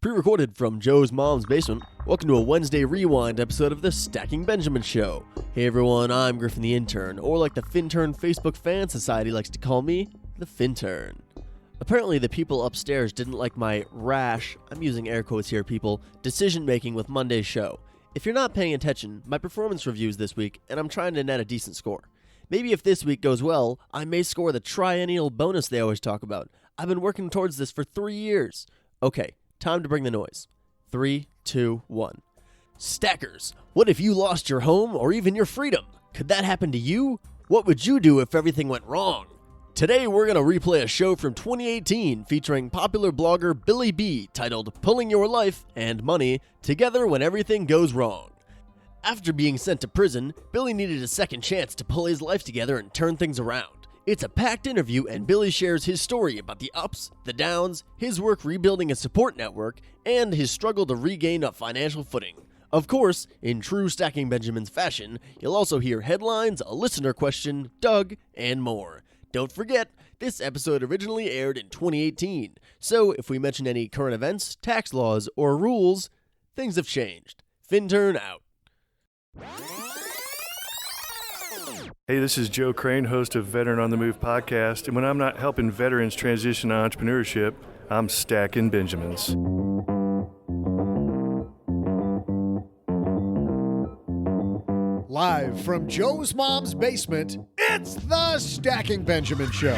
Pre-recorded from Joe's mom's basement, welcome to a Wednesday Rewind episode of the Stacking Benjamin Show. Hey everyone, I'm Griffin the Intern, or like the Fintern Facebook Fan Society likes to call me, the Fintern. Apparently the people upstairs didn't like my rash, I'm using air quotes here people, decision-making with Monday's show. If you're not paying attention, my performance review's this week, and I'm trying to net a decent score. Maybe if this week goes well, I may score the triennial bonus they always talk about. I've been working towards this for 3 years. Okay. Time to bring the noise. 3, 2, 1. Stackers, what if you lost your home or even your freedom? Could that happen to you? What would you do if everything went wrong? Today we're going to replay a show from 2018 featuring popular blogger Billy B titled Pulling Your Life and Money Together When Everything Goes Wrong. After being sent to prison, Billy needed a second chance to pull his life together and turn things around. It's a packed interview, and Billy shares his story about the ups, the downs, his work rebuilding a support network, and his struggle to regain a financial footing. Of course, in true Stacking Benjamins fashion, you'll also hear headlines, a listener question, Doug, and more. Don't forget, this episode originally aired in 2018, so if we mention any current events, tax laws, or rules, things have changed. Fintern out. Hey, this is Joe Crane, host of Veteran on the Move podcast, and when I'm not helping veterans transition to entrepreneurship, I'm stacking Benjamins. Live from Joe's mom's basement, it's the Stacking Benjamin Show.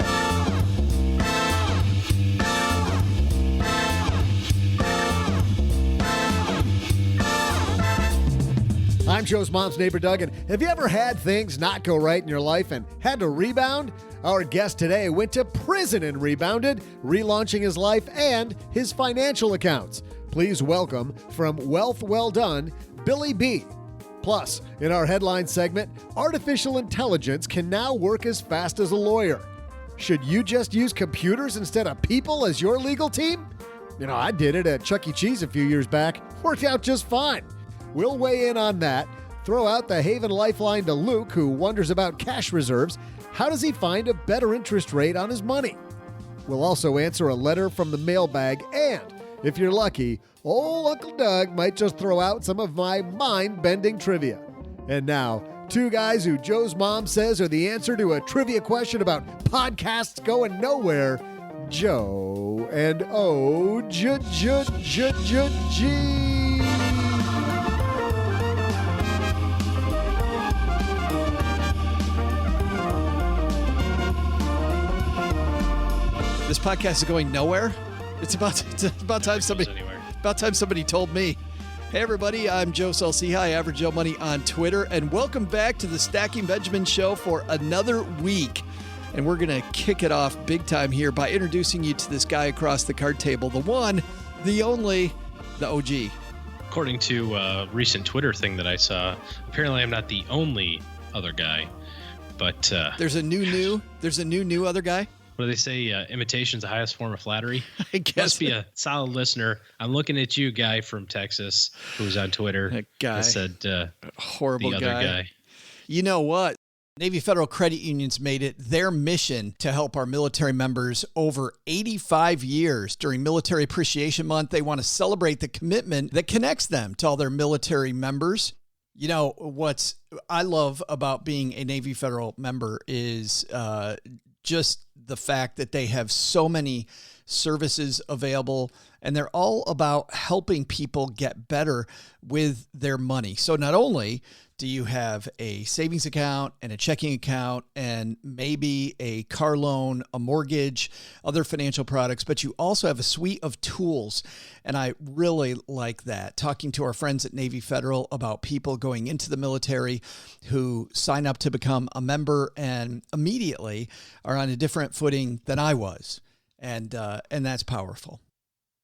I'm Joe's mom's neighbor, Doug, and have you ever had things not go right in your life and had to rebound? Our guest today went to prison and rebounded, relaunching his life and his financial accounts. Please welcome, from Wealth Well Done, Billy B. Plus, in our headline segment, artificial intelligence can now work as fast as a lawyer. Should you just use computers instead of people as your legal team? You know, I did it at Chuck E. Cheese a few years back. Worked out just fine. We'll weigh in on that, throw out the Haven Lifeline to Luke, who wonders about cash reserves. How does he find a better interest rate on his money? We'll also answer a letter from the mailbag, and if you're lucky, old Uncle Doug might just throw out some of my mind-bending trivia. And now, two guys who Joe's mom says are the answer to a trivia question about podcasts going nowhere, Joe and O-G. This podcast is going nowhere. It's about time somebody told me. Hey everybody, I'm Joe Salciha, Average Joe Money on Twitter, and welcome back to the Stacking Benjamin Show for another week. And we're gonna kick it off big time here by introducing you to this guy across the card table, the one, the only, the OG. According to a recent Twitter thing that I saw, apparently I'm not the only other guy, but there's a new other guy. What do they say? Imitation's the highest form of flattery. I guess. Must be a solid listener. I'm looking at you, guy from Texas, who's on Twitter. That guy. That said, horrible the other guy. You know what? Navy Federal Credit Unions made it their mission to help our military members over 85 years. During Military Appreciation Month, they want to celebrate the commitment that connects them to all their military members. You know, what I love about being a Navy Federal member is just the fact that they have so many services available, and they're all about helping people get better with their money. So not only do you have a savings account and a checking account and maybe a car loan, a mortgage, other financial products, but you also have a suite of tools. And I really like that. Talking to our friends at Navy Federal about people going into the military who sign up to become a member and immediately are on a different footing than I was. And that's powerful.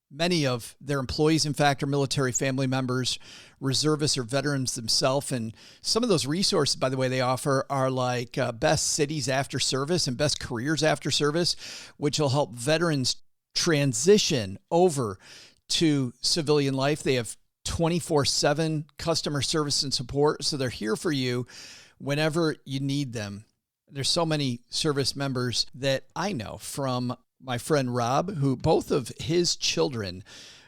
Many of their employees, in fact, are military family members, reservists, or veterans themselves. And some of those resources, by the way, they offer are like best cities after service and best careers after service, which will help veterans transition over to civilian life. They have 24/7 customer service and support, so they're here for you whenever you need them. There's so many service members that I know, from my friend Rob, who both of his children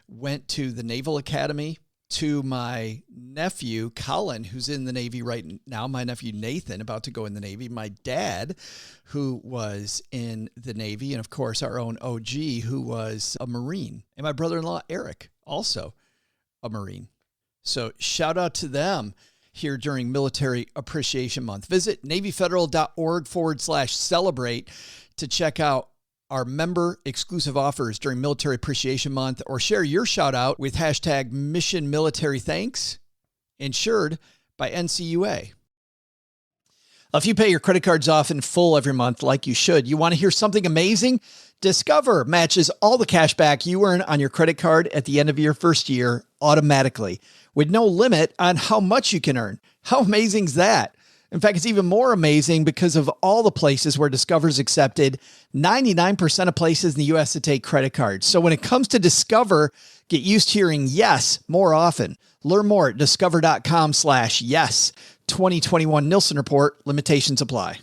went to the Naval Academy, to my nephew, Colin, who's in the Navy right now, my nephew, Nathan, about to go in the Navy, my dad, who was in the Navy, and of course, our own OG, who was a Marine, and my brother-in-law, Eric, also a Marine. So shout out to them here during Military Appreciation Month. Visit NavyFederal.org/celebrate to check out our member exclusive offers during Military Appreciation Month, or share your shout out with hashtag Mission Military Thanks, insured by NCUA. If you pay your credit cards off in full every month, like you should, you want to hear something amazing? Discover matches all the cash back you earn on your credit card at the end of your first year automatically, with no limit on how much you can earn. How amazing is that? In fact, it's even more amazing because of all the places where Discover's accepted, 99% of places in the U.S. that take credit cards. So when it comes to Discover, get used to hearing yes more often. Learn more at discover.com/yes. 2021 Nielsen Report. Limitations apply.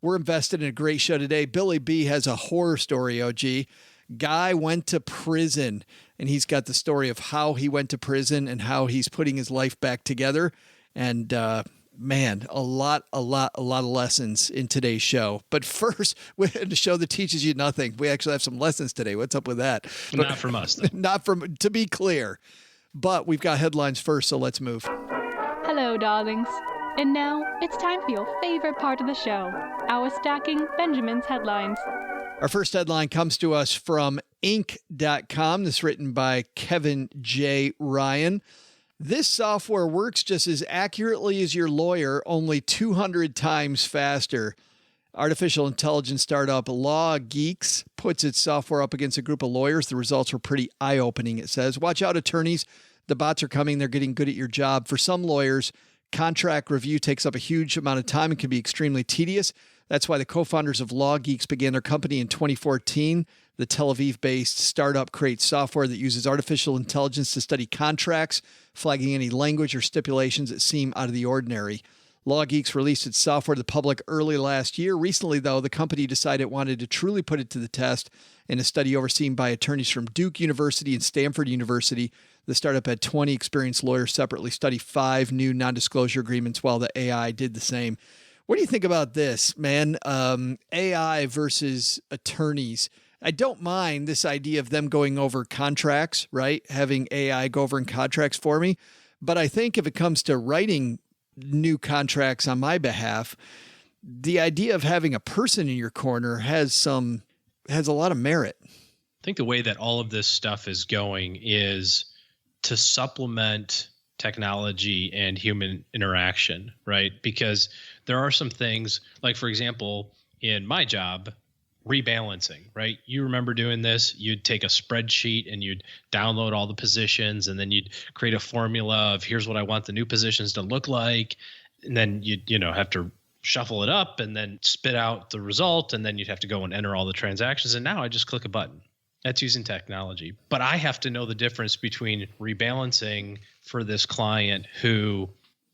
We're invested in a great show today. Billy B has a horror story, OG. Guy went to prison, and he's got the story of how he went to prison and how he's putting his life back together. And man, a lot of lessons in today's show. But first, we're in a show that teaches you nothing. We actually have some lessons today. What's up with that? Not from us, though. Not from, to be clear. But we've got headlines first, so let's move. Hello, darlings. And now it's time for your favorite part of the show, our Stacking Benjamin's headlines. Our first headline comes to us from Inc.com. This is written by Kevin J. Ryan. This software works just as accurately as your lawyer, only 200 times faster. Artificial intelligence startup Law Geeks puts its software up against a group of lawyers. The results were pretty eye-opening, it says. Watch out, attorneys. The bots are coming. They're getting good at your job. For some lawyers, contract review takes up a huge amount of time and can be extremely tedious. That's why the co-founders of Law Geeks began their company in 2014. The Tel Aviv-based startup creates software that uses artificial intelligence to study contracts, flagging any language or stipulations that seem out of the ordinary. Law Geeks released its software to the public early last year. Recently, though, the company decided it wanted to truly put it to the test in a study overseen by attorneys from Duke University and Stanford University. The startup had 20 experienced lawyers separately study 5 new non-disclosure agreements while the AI did the same. What do you think about this, man? AI versus attorneys. I don't mind this idea of them going over contracts, right? Having AI go over contracts for me. But I think if it comes to writing new contracts on my behalf, the idea of having a person in your corner has a lot of merit. I think the way that all of this stuff is going is to supplement technology and human interaction, right? Because there are some things, like, for example, in my job, rebalancing, right? You remember doing this. You'd take a spreadsheet and you'd download all the positions, and then you'd create a formula of here's what I want the new positions to look like. And then you'd, have to shuffle it up and then spit out the result. And then you'd have to go and enter all the transactions. And now I just click a button. That's using technology. But I have to know the difference between rebalancing for this client who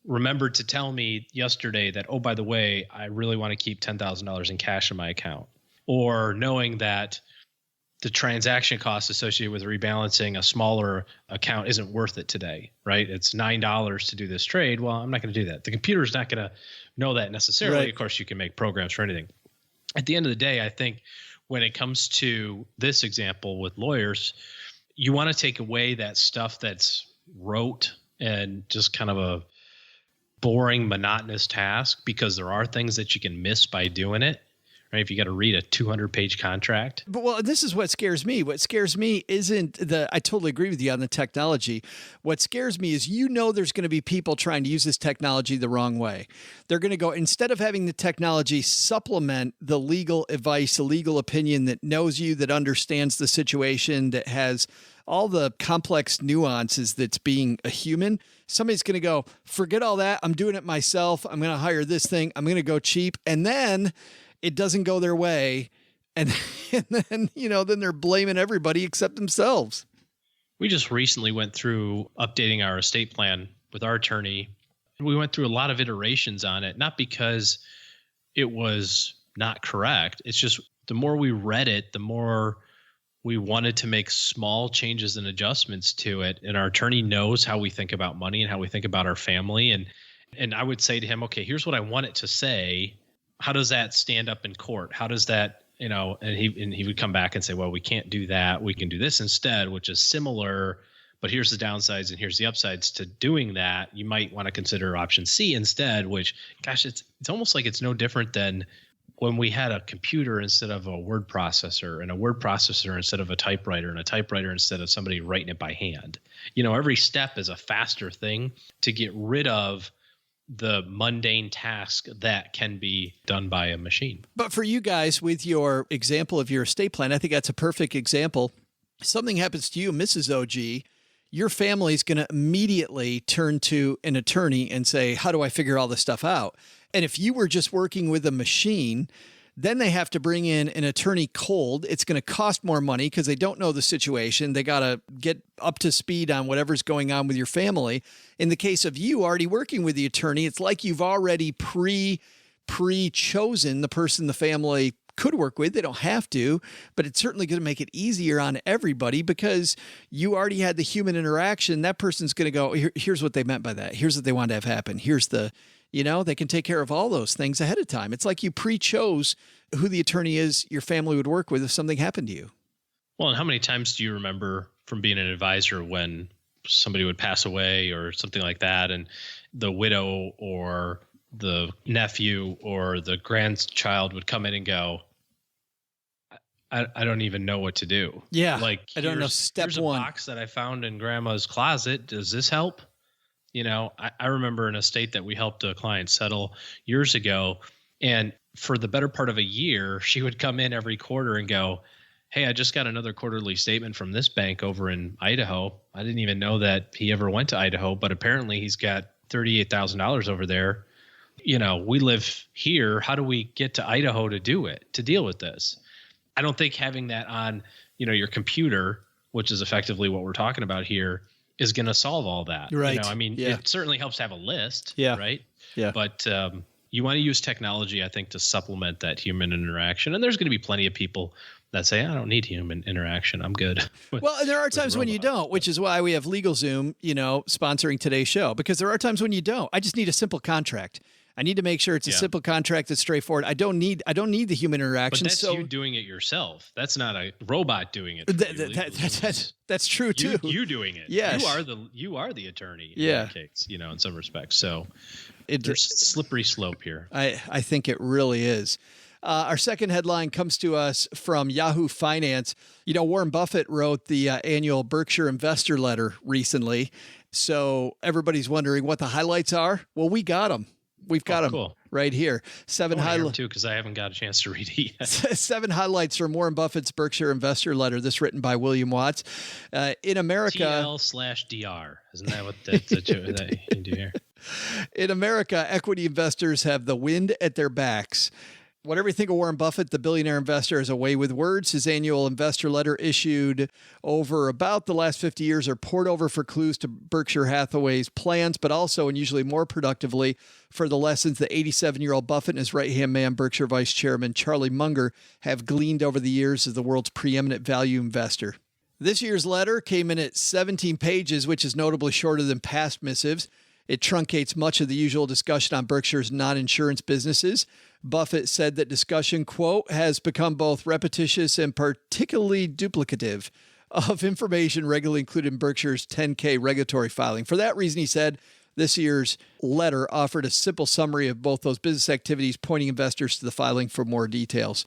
remembered to tell me yesterday that, oh, by the way, I really want to keep $10,000 in cash in my account. Or knowing that the transaction costs associated with rebalancing a smaller account isn't worth it today, right? It's $9 to do this trade. Well, I'm not going to do that. The computer's not going to know that necessarily. Right. Of course, you can make programs for anything. At the end of the day, I think when it comes to this example with lawyers, you want to take away that stuff that's rote and just kind of a boring, monotonous task, because there are things that you can miss by doing it. Right? If you got to read a 200-page contract. But, well, this is what scares me. What scares me isn't I totally agree with you on the technology. What scares me is, there's going to be people trying to use this technology the wrong way. They're going to go, instead of having the technology supplement the legal advice, the legal opinion that knows you, that understands the situation, that has all the complex nuances that's being a human, somebody's going to go, forget all that. I'm doing it myself. I'm going to hire this thing. I'm going to go cheap. And then it doesn't go their way. And then they're blaming everybody except themselves. We just recently went through updating our estate plan with our attorney. We went through a lot of iterations on it, not because it was not correct. It's just the more we read it, the more we wanted to make small changes and adjustments to it. And our attorney knows how we think about money and how we think about our family. And I would say to him, okay, here's what I want it to say. How does that stand up in court? How does that, and he would come back and say, well, we can't do that. We can do this instead, which is similar, but here's the downsides and here's the upsides to doing that. You might want to consider option C instead, which, gosh, it's almost like it's no different than when we had a computer instead of a word processor, and a word processor instead of a typewriter, and a typewriter instead of somebody writing it by hand. Every step is a faster thing to get rid of the mundane task that can be done by a machine. But for you guys, with your example of your estate plan, I think that's a perfect example. Something happens to you, Mrs. OG, your family's going to immediately turn to an attorney and say, how do I figure all this stuff out? And if you were just working with a machine, then they have to bring in an attorney cold. It's going to cost more money because they don't know the situation. They got to get up to speed on whatever's going on with your family. In the case of you already working with the attorney, it's like you've already pre-chosen the person the family could work with. They don't have to, but it's certainly going to make it easier on everybody because you already had the human interaction. That person's going to go, here's what they meant by that. Here's what they wanted to have happen. Here's the, they can take care of all those things ahead of time. It's like you pre-chose who the attorney is your family would work with if something happened to you. Well, and how many times do you remember from being an advisor when somebody would pass away or something like that, and the widow or the nephew or the grandchild would come in and go, I don't even know what to do. Yeah. Like, I don't know. Here's Step one. a box that I found in grandma's closet. Does this help? I remember an estate that we helped a client settle years ago. And for the better part of a year, she would come in every quarter and go, hey, I just got another quarterly statement from this bank over in Idaho. I didn't even know that he ever went to Idaho, but apparently he's got $38,000 over there. We live here. How do we get to Idaho to deal with this? I don't think having that on, your computer, which is effectively what we're talking about here, is going to solve all that. Right. It certainly helps to have a list. Yeah. Right. Yeah. But you want to use technology, I think, to supplement that human interaction. And there's going to be plenty of people that say, I don't need human interaction. I'm good. Well, and there are times when you don't, which is why we have LegalZoom, sponsoring today's show, because there are times when you don't. I just need a simple contract. I need to make sure it's a simple contract that's straightforward. I don't need the human interaction. But that's you doing it yourself. That's not a robot doing it. That's true too. You doing it. Yes. You are the attorney in that case, in some respects. So there's a slippery slope here. I think it really is. Our second headline comes to us from Yahoo Finance. Warren Buffett wrote the annual Berkshire Investor Letter recently. So everybody's wondering what the highlights are. Well, we got them. We've got them right here. 7 highlights too, because I haven't got a chance to read it yet. 7 highlights from Warren Buffett's Berkshire Investor Letter. This written by William Watts. In America, TL/DR. Isn't that what that you do here? In America, equity investors have the wind at their backs. Whatever you think of Warren Buffett, the billionaire investor has a way with words. His annual investor letter issued over about the last 50 years are poured over for clues to Berkshire Hathaway's plans, but also, and usually more productively, for the lessons that 87-year-old Buffett and his right-hand man, Berkshire Vice Chairman Charlie Munger, have gleaned over the years as the world's preeminent value investor. This year's letter came in at 17 pages, which is notably shorter than past missives. It truncates much of the usual discussion on Berkshire's non-insurance businesses. Buffett said that discussion, quote, has become both repetitious and particularly duplicative of information regularly included in Berkshire's 10K regulatory filing. For that reason, he said, this year's letter offered a simple summary of both those business activities, pointing investors to the filing for more details.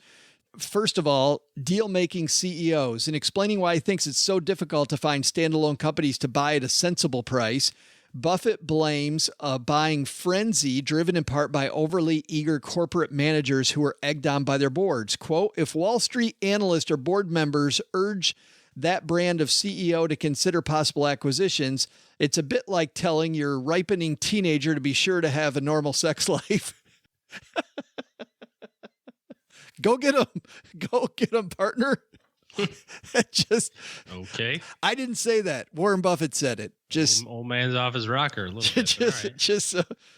First of all, deal-making CEOs. In explaining why he thinks it's so difficult to find standalone companies to buy at a sensible price, Buffett blames a buying frenzy driven in part by overly eager corporate managers who are egged on by their boards. Quote, if Wall Street analysts or board members urge that brand of CEO to consider possible acquisitions, it's a bit like telling your ripening teenager to be sure to have a normal sex life. Go get him, partner. Just okay. I didn't say that. Warren Buffett said it. Just old man's off his rocker a little bit. Just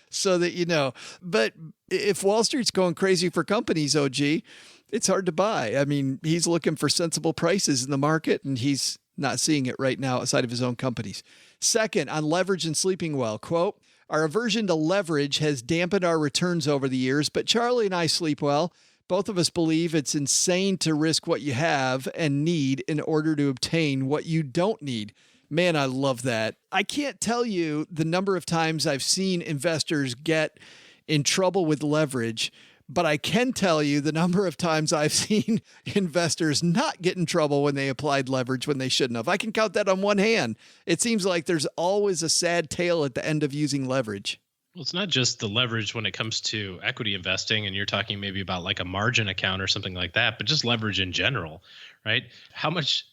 so that you know. But if Wall Street's going crazy for companies, OG, it's hard to buy. I mean, he's looking for sensible prices in the market, and he's not seeing it right now outside of his own companies. Second, on leverage and sleeping well, quote, our aversion to leverage has dampened our returns over the years, but Charlie and I sleep well. Both of us believe it's insane to risk what you have and need in order to obtain what you don't need. Man, I love that. I can't tell you the number of times I've seen investors get in trouble with leverage, but I can tell you the number of times I've seen investors not get in trouble when they applied leverage when they shouldn't have. I can count that on one hand. It seems like there's always a sad tale at the end of using leverage. Well, it's not just the leverage when it comes to equity investing, and you're talking maybe about like a margin account or something like that, but just leverage in general, right? How much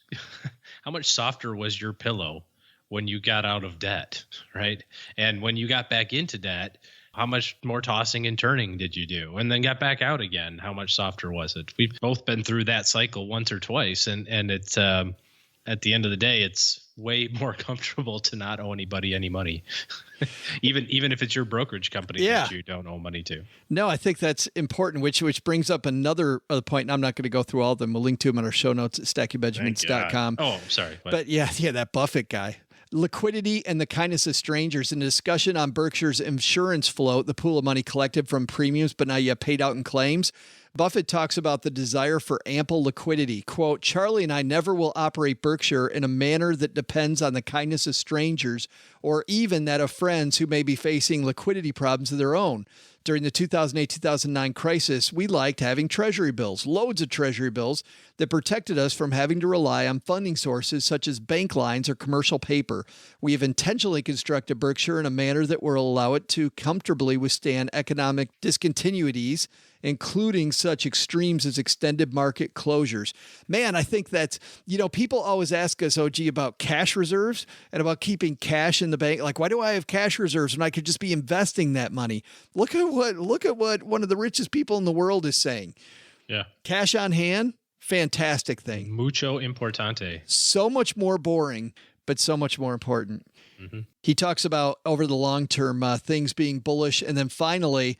softer was your pillow when you got out of debt, right? And when you got back into debt, how much more tossing and turning did you do? And then got back out again. How much softer was it? We've both been through that cycle once or twice. And it's at the end of the day, it's way more comfortable to not owe anybody any money, even if it's your brokerage company that you don't owe money to. No, I think that's important, which brings up another point. And I'm not going to go through all of them. We'll link to them in our show notes at stackingbenjamins.com. Oh, sorry. But yeah, that Buffett guy. Liquidity and the kindness of strangers. In a discussion on Berkshire's insurance float, the pool of money collected from premiums but not yet paid out in claims, Buffett talks about the desire for ample liquidity. Quote, Charlie and I never will operate Berkshire in a manner that depends on the kindness of strangers or even that of friends who may be facing liquidity problems of their own. During the 2008-2009 crisis, we liked having treasury bills, loads of treasury bills that protected us from having to rely on funding sources such as bank lines or commercial paper. We have intentionally constructed Berkshire in a manner that will allow it to comfortably withstand economic discontinuities, including such extremes as extended market closures. Man, I think that's, people always ask us, OG, about cash reserves and about keeping cash in the bank. Like, why do I have cash reserves when I could just be investing that money? Look at what one of the richest people in the world is saying. Yeah. Cash on hand, fantastic thing. Mucho importante. So much more boring, but so much more important. Mm-hmm. He talks about over the long term things being bullish. And then finally,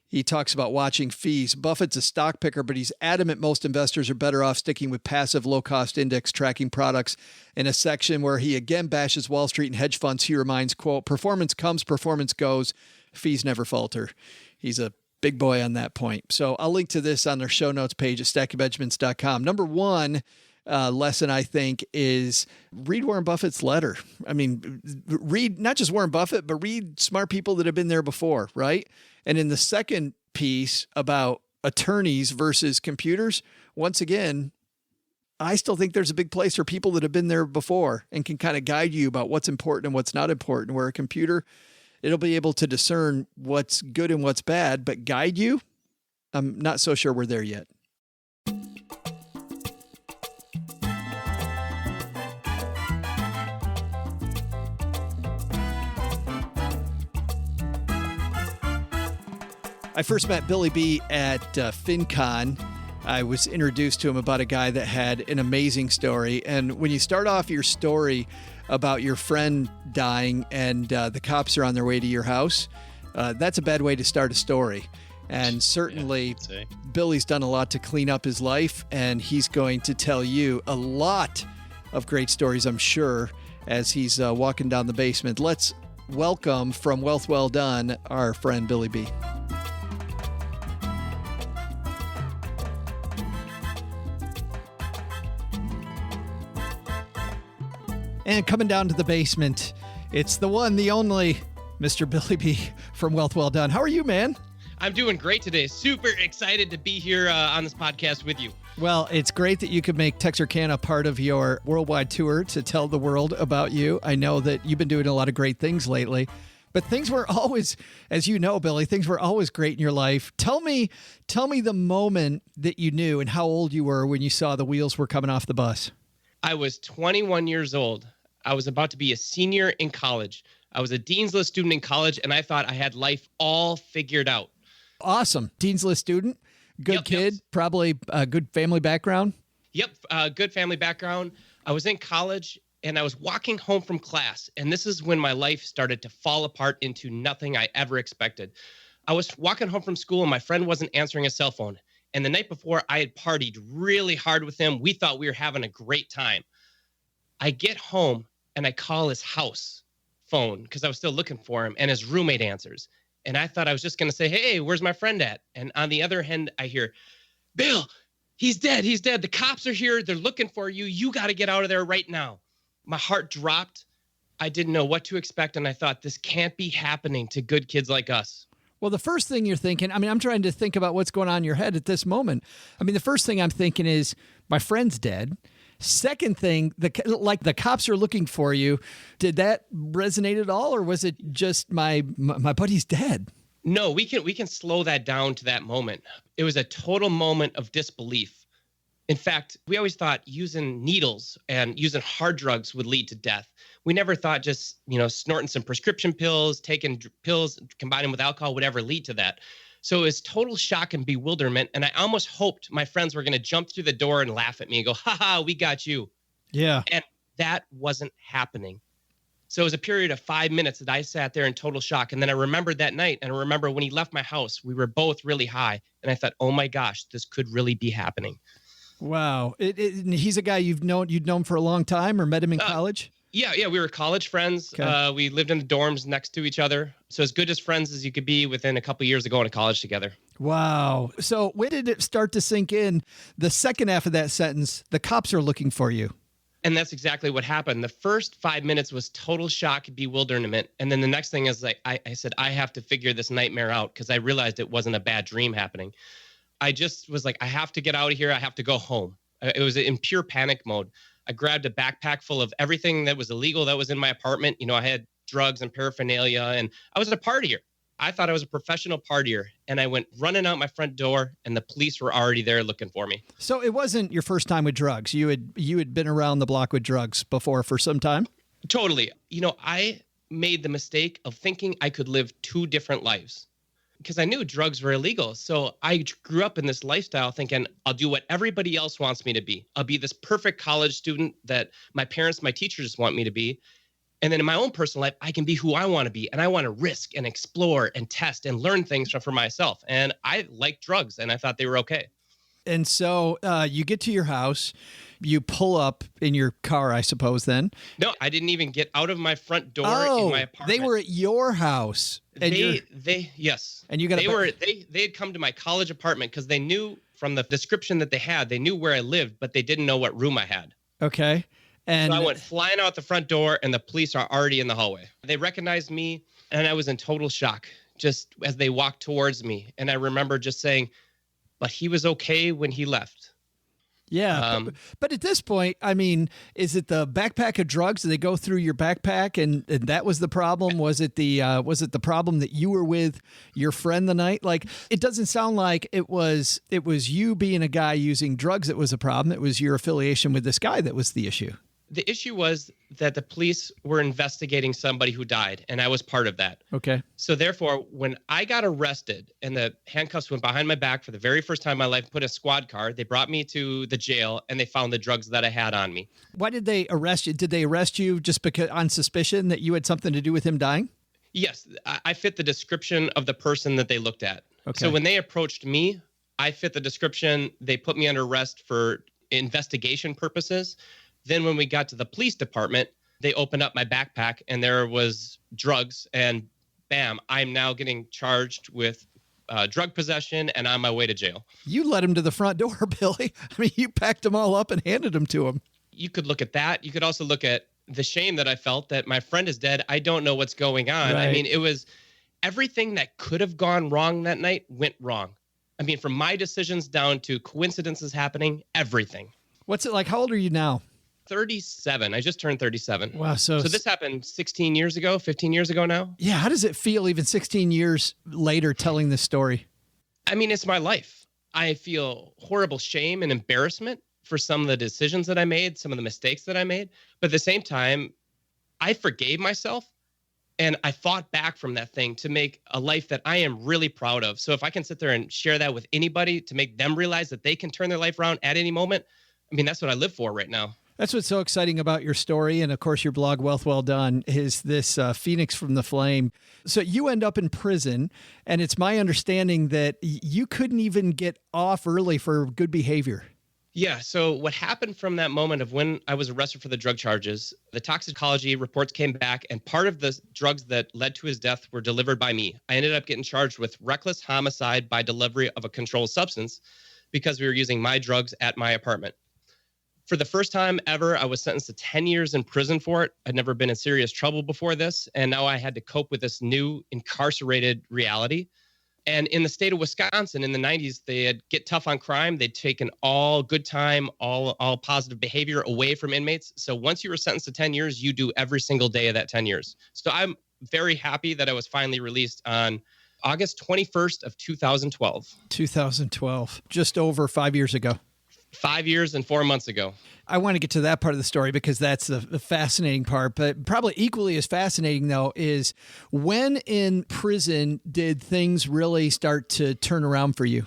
he talks about watching fees. Buffett's a stock picker, but he's adamant most investors are better off sticking with passive low-cost index tracking products. In a section where he again bashes Wall Street and hedge funds, he reminds, quote, performance comes, performance goes, fees never falter. He's a big boy on that point. So I'll link to this on their show notes page at stackingbenjamins.com. Number one lesson, I think, is read Warren Buffett's letter. I mean, read not just Warren Buffett, but read smart people that have been there before, right? And in the second piece about attorneys versus computers, once again, I still think there's a big place for people that have been there before and can kind of guide you about what's important and what's not important, where a computer, it'll be able to discern what's good and what's bad, but guide you, I'm not so sure we're there yet. I first met Billy B at FinCon. I was introduced to him about a guy that had an amazing story. And when you start off your story about your friend dying and the cops are on their way to your house, that's a bad way to start a story. And certainly Billy's done a lot to clean up his life, and he's going to tell you a lot of great stories, I'm sure, as he's walking down the basement. Let's welcome from Wealth Well Done, our friend Billy B. And coming down to the basement, it's the one, the only Mr. Billy B from Wealth Well Done. How are you, man? I'm doing great today. Super excited to be here on this podcast with you. Well, it's great that you could make Texarkana part of your worldwide tour to tell the world about you. I know that you've been doing a lot of great things lately, but things were always, as you know, Billy, things were always great in your life. Tell me the moment that you knew and how old you were when you saw the wheels were coming off the bus. I was 21 years old. I was about to be a senior in college. I was a Dean's List student in college, and I thought I had life all figured out. Awesome. Dean's List student, good kid, probably a good family background. Yep, good family background. I was in college, and I was walking home from class, and this is when my life started to fall apart into nothing I ever expected. I was walking home from school, and my friend wasn't answering his cell phone, And the night before, I had partied really hard with him. We thought we were having a great time. I get home and I call his house phone because I was still looking for him, and his roommate answers. And I thought I was just going to say, hey, where's my friend at? And on the other hand, I hear, Bill, he's dead. He's dead. The cops are here. They're looking for you. You got to get out of there right now. My heart dropped. I didn't know what to expect. And I thought, this can't be happening to good kids like us. Well, the first thing you're thinking, I mean, I'm trying to think about what's going on in your head at this moment. I mean, the first thing I'm thinking is my friend's dead. Second thing, the cops are looking for you. Did that resonate at all, or was it just my buddy's dead? No, we can slow that down to that moment. It was a total moment of disbelief. In fact, we always thought using needles and using hard drugs would lead to death. We never thought just, snorting some prescription pills, taking pills, combining with alcohol would ever lead to that. So it was total shock and bewilderment. And I almost hoped my friends were going to jump through the door and laugh at me and go, ha, we got you. Yeah. And that wasn't happening. So it was a period of 5 minutes that I sat there in total shock. And then I remembered that night. And I remember when he left my house, we were both really high. And I thought, oh my gosh, this could really be happening. Wow. He's a guy you'd known for a long time, or met him in college? Yeah, we were college friends. Okay. We lived in the dorms next to each other. So as good as friends as you could be within a couple of years of going to college together. Wow. So when did it start to sink in? The second half of that sentence, the cops are looking for you. And that's exactly what happened. The first 5 minutes was total shock and bewilderment. And then the next thing is I said, I have to figure this nightmare out, because I realized it wasn't a bad dream happening. I just was like, I have to get out of here. I have to go home. It was in pure panic mode. I grabbed a backpack full of everything that was illegal that was in my apartment. I had drugs and paraphernalia, and I was a partier. I thought I was a professional partier, and I went running out my front door, and the police were already there looking for me. So it wasn't your first time with drugs. You had been around the block with drugs before for some time? Totally. I made the mistake of thinking I could live two different lives, because I knew drugs were illegal. So I grew up in this lifestyle thinking I'll do what everybody else wants me to be. I'll be this perfect college student that my parents, my teachers want me to be. And then in my own personal life, I can be who I want to be. And I want to risk and explore and test and learn things for myself. And I like drugs, and I thought they were okay. And so you get to your house, you pull up in your car, I suppose, then. No, I didn't even get out of my front door in my apartment. They were at your house. And yes. And you got they had come to my college apartment because they knew from the description that they had, they knew where I lived, but they didn't know what room I had. Okay. And so I went flying out the front door, and the police are already in the hallway. They recognized me, and I was in total shock just as they walked towards me. And I remember just saying, but he was okay when he left. Yeah. But at this point, I mean, is it the backpack of drugs? Did they go through your backpack and that was the problem? Was it the problem that you were with your friend the night? Like, it doesn't sound like it was you being a guy using drugs that was a problem. It was your affiliation with this guy that was the issue. The issue was that the police were investigating somebody who died, and I was part of that. Okay. So therefore, when I got arrested and the handcuffs went behind my back for the very first time in my life, put a squad car, they brought me to the jail, and they found the drugs that I had on me. Why did they arrest you? Did they arrest you just because on suspicion that you had something to do with him dying? Yes, I fit the description of the person that they looked at. Okay. So when they approached me, I fit the description. They put me under arrest for investigation purposes. Then when we got to the police department, they opened up my backpack and there was drugs, and bam, I'm now getting charged with drug possession and on my way to jail. You led him to the front door, Billy. I mean, you packed them all up and handed them to him. You could look at that. You could also look at the shame that I felt that my friend is dead. I don't know what's going on. Right. I mean, it was everything that could have gone wrong that night went wrong. I mean, from my decisions down to coincidences happening, everything. What's it like? How old are you now? 37. I just turned 37. Wow. So this happened 16 years ago, 15 years ago now. Yeah. How does it feel even 16 years later telling this story? I mean, it's my life. I feel horrible shame and embarrassment for some of the decisions that I made, some of the mistakes that I made. But at the same time, I forgave myself and I fought back from that thing to make a life that I am really proud of. So if I can sit there and share that with anybody to make them realize that they can turn their life around at any moment, I mean, that's what I live for right now. That's what's so exciting about your story. And of course, your blog, Wealth Well Done, is this Phoenix from the Flame. So you end up in prison. And it's my understanding that you couldn't even get off early for good behavior. Yeah. So what happened from that moment of when I was arrested for the drug charges, the toxicology reports came back, and part of the drugs that led to his death were delivered by me. I ended up getting charged with reckless homicide by delivery of a controlled substance because we were using my drugs at my apartment. For the first time ever, I was sentenced to 10 years in prison for it. I'd never been in serious trouble before this, and now I had to cope with this new incarcerated reality. And in the state of Wisconsin in the 90s, they'd get tough on crime. They'd taken all good time, all positive behavior away from inmates. So once you were sentenced to 10 years, you do every single day of that 10 years. So I'm very happy that I was finally released on August 21st of 2012. 2012, just over 5 years ago. 5 years and 4 months ago. I want to get to that part of the story because that's the fascinating part. But probably equally as fascinating, though, is when in prison did things really start to turn around for you?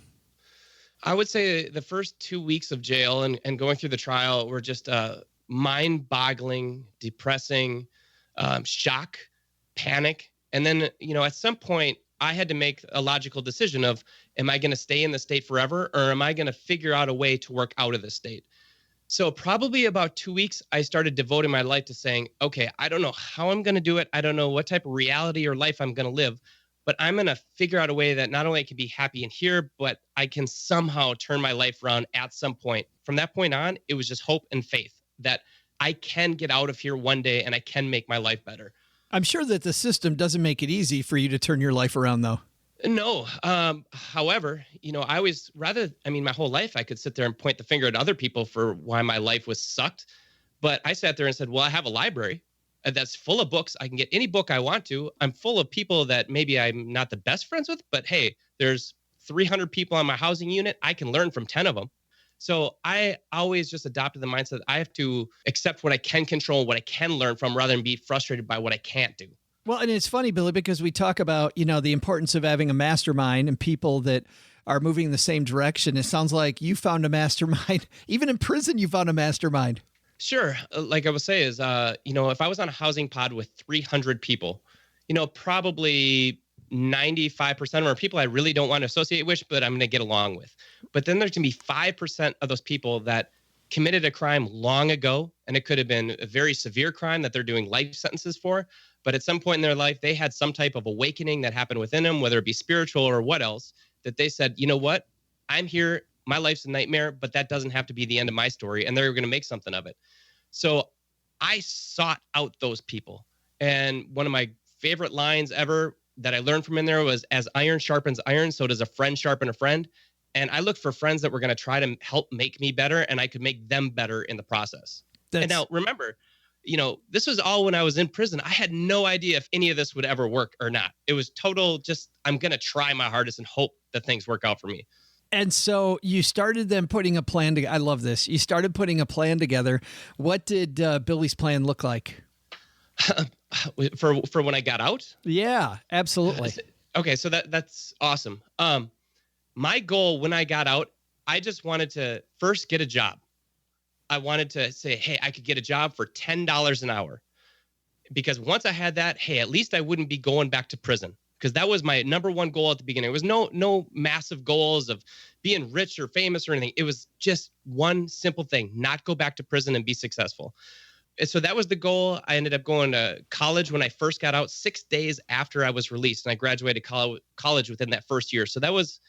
I would say the first 2 weeks of jail and going through the trial were just mind-boggling, depressing, shock, panic. And then, at some point, I had to make a logical decision of, am I going to stay in the state forever, or am I going to figure out a way to work out of the state? So probably about 2 weeks, I started devoting my life to saying, okay, I don't know how I'm going to do it. I don't know what type of reality or life I'm going to live, but I'm going to figure out a way that not only I can be happy in here, but I can somehow turn my life around at some point. From that point on, it was just hope and faith that I can get out of here one day and I can make my life better. I'm sure that the system doesn't make it easy for you to turn your life around, though. No. However, I always my whole life I could sit there and point the finger at other people for why my life was sucked. But I sat there and said, well, I have a library that's full of books. I can get any book I want to. I'm full of people that maybe I'm not the best friends with, but hey, there's 300 people on my housing unit. I can learn from 10 of them. So I always just adopted the mindset that I have to accept what I can control, what I can learn from, rather than be frustrated by what I can't do. Well, and it's funny, Billy, because we talk about, the importance of having a mastermind and people that are moving in the same direction. It sounds like you found a mastermind. Even in prison, you found a mastermind. Sure. Like I would say is, if I was on a housing pod with 300 people, probably 95% of them are people I really don't want to associate with, but I'm going to get along with. But then there's going to be 5% of those people that committed a crime long ago, and it could have been a very severe crime that they're doing life sentences for. But at some point in their life, they had some type of awakening that happened within them, whether it be spiritual or what else, that they said, you know what, I'm here, my life's a nightmare, but that doesn't have to be the end of my story. And they're going to make something of it. So I sought out those people. And one of my favorite lines ever that I learned from in there was, as iron sharpens iron, so does a friend sharpen a friend. And I looked for friends that were going to try to help make me better, and I could make them better in the process. And now remember, this was all when I was in prison. I had no idea if any of this would ever work or not. It was total just, I'm going to try my hardest and hope that things work out for me. And so you started then putting a plan together. I love this. You started putting a plan together. What did Billy's plan look like? For when I got out? Yeah, absolutely. Okay, so that's awesome. My goal when I got out, I just wanted to first get a job. I wanted to say, hey, I could get a job for $10 an hour. Because once I had that, hey, at least I wouldn't be going back to prison. Because that was my number one goal at the beginning. It was no massive goals of being rich or famous or anything. It was just one simple thing, not go back to prison and be successful. And so that was the goal. I ended up going to college when I first got out, 6 days after I was released. And I graduated college within that first year. So that was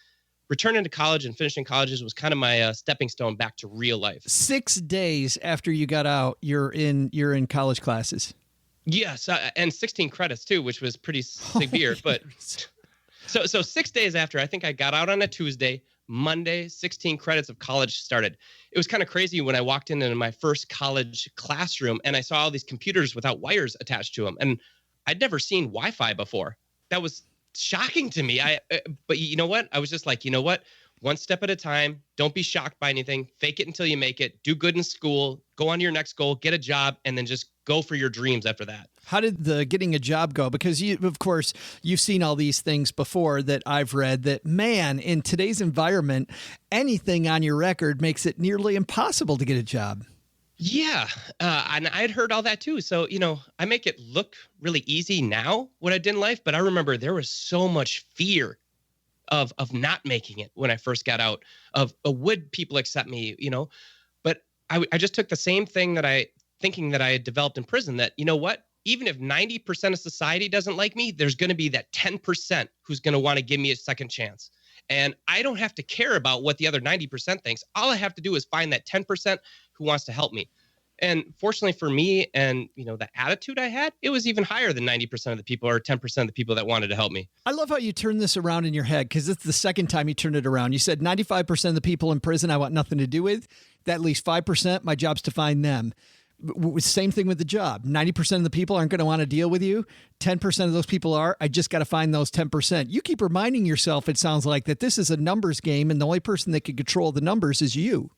returning to college and finishing colleges was kind of my stepping stone back to real life. 6 days after you got out, you're in college classes. Yes, and 16 credits too, which was pretty severe. But so 6 days after, I think I got out on a Tuesday. Monday, 16 credits of college started. It was kind of crazy when I walked into my first college classroom and I saw all these computers without wires attached to them, and I'd never seen Wi-Fi before. That was shocking to me. But you know what? I was just like, you know what? One step at a time. Don't be shocked by anything. Fake it until you make it. Do good in school. Go on to your next goal. Get a job, and then just go for your dreams after that. How did the getting a job go? Because of course, you've seen all these things before that I've read that, man, in today's environment, anything on your record makes it nearly impossible to get a job. Yeah. And I had heard all that too. So, I make it look really easy now what I did in life, but I remember there was so much fear of not making it when I first got out of would people accept me, but I just took the same thing thinking that I had developed in prison that, you know what, even if 90% of society doesn't like me, there's going to be that 10% who's going to want to give me a second chance. And I don't have to care about what the other 90% thinks. All I have to do is find that 10% who wants to help me. And fortunately for me and, the attitude I had, it was even higher than 90% of the people or 10% of the people that wanted to help me. I love how you turn this around in your head because it's the second time you turned it around. You said 95% of the people in prison I want nothing to do with. That leaves 5%, my job's to find them. Same thing with the job. 90% of the people aren't going to want to deal with you. 10% of those people are. I just got to find those 10%. You keep reminding yourself, it sounds like, that this is a numbers game and the only person that can control the numbers is you.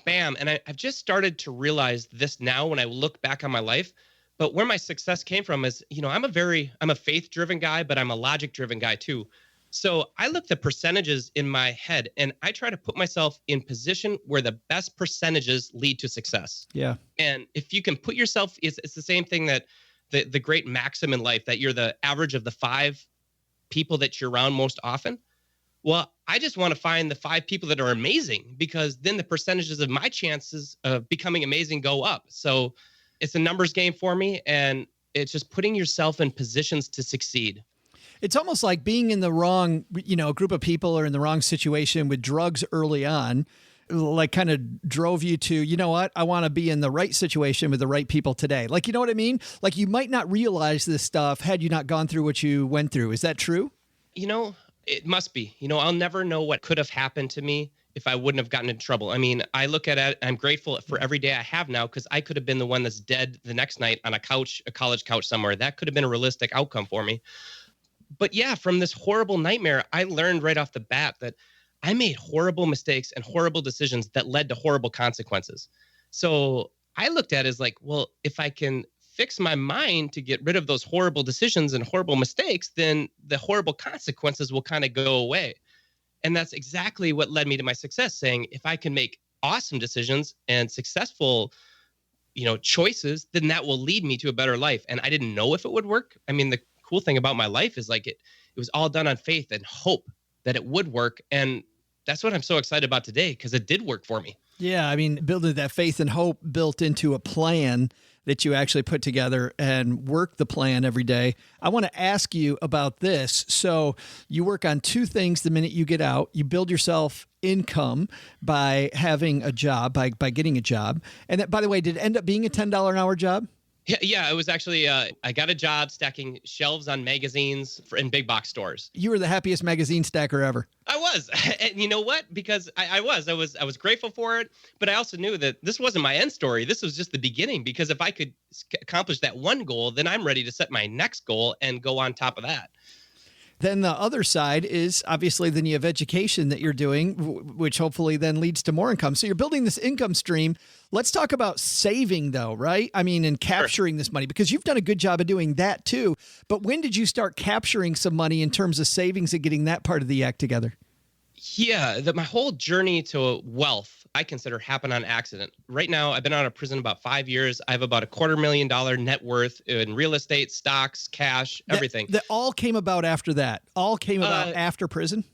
Bam. And I've just started to realize this now when I look back on my life. But where my success came from is, I'm a faith-driven guy, but I'm a logic-driven guy too. So I look at the percentages in my head and I try to put myself in position where the best percentages lead to success. Yeah. And if you can put yourself, it's the same thing that the great maxim in life, that you're the average of the 5 people that you're around most often. Well, I just want to find the 5 people that are amazing, because then the percentages of my chances of becoming amazing go up. So it's a numbers game for me, and it's just putting yourself in positions to succeed. It's almost like being in the wrong, group of people or in the wrong situation with drugs early on, like kind of drove you to, you know what, I want to be in the right situation with the right people today. Like, you know what I mean? Like you might not realize this stuff had you not gone through what you went through. Is that true? It must be. I'll never know what could have happened to me if I wouldn't have gotten in trouble. I mean, I look at it, I'm grateful for every day I have now, because I could have been the one that's dead the next night on a college couch somewhere. That could have been a realistic outcome for me. But yeah, from this horrible nightmare, I learned right off the bat that I made horrible mistakes and horrible decisions that led to horrible consequences. So I looked at it as like, well, if I can fix my mind to get rid of those horrible decisions and horrible mistakes, then the horrible consequences will kind of go away. And that's exactly what led me to my success, saying if I can make awesome decisions and successful, choices, then that will lead me to a better life. And I didn't know if it would work. I mean, the cool thing about my life is like it was all done on faith and hope that it would work. And that's what I'm so excited about today, because it did work for me. Yeah. I mean, building that faith and hope built into a plan that you actually put together and work the plan every day. I want to ask you about this. So you work on 2 things the minute you get out. You build yourself income by having a job, by getting a job. And that, by the way, did it end up being a $10 an hour job? Yeah, it was actually, I got a job stacking shelves on magazines in big box stores. You were the happiest magazine stacker ever. I was. And you know what? Because I was grateful for it, but I also knew that this wasn't my end story. This was just the beginning, because if I could accomplish that one goal, then I'm ready to set my next goal and go on top of that. Then the other side is obviously then you have education that you're doing, which hopefully then leads to more income. So you're building this income stream. Let's talk about saving though, right? I mean, and capturing this money, because you've done a good job of doing that too. But when did you start capturing some money in terms of savings and getting that part of the act together? Yeah, my whole journey to wealth, I consider, happened on accident. Right now, I've been out of prison about 5 years. I have about $250,000 net worth in real estate, stocks, cash, everything. That all came about after that? All came about after prison?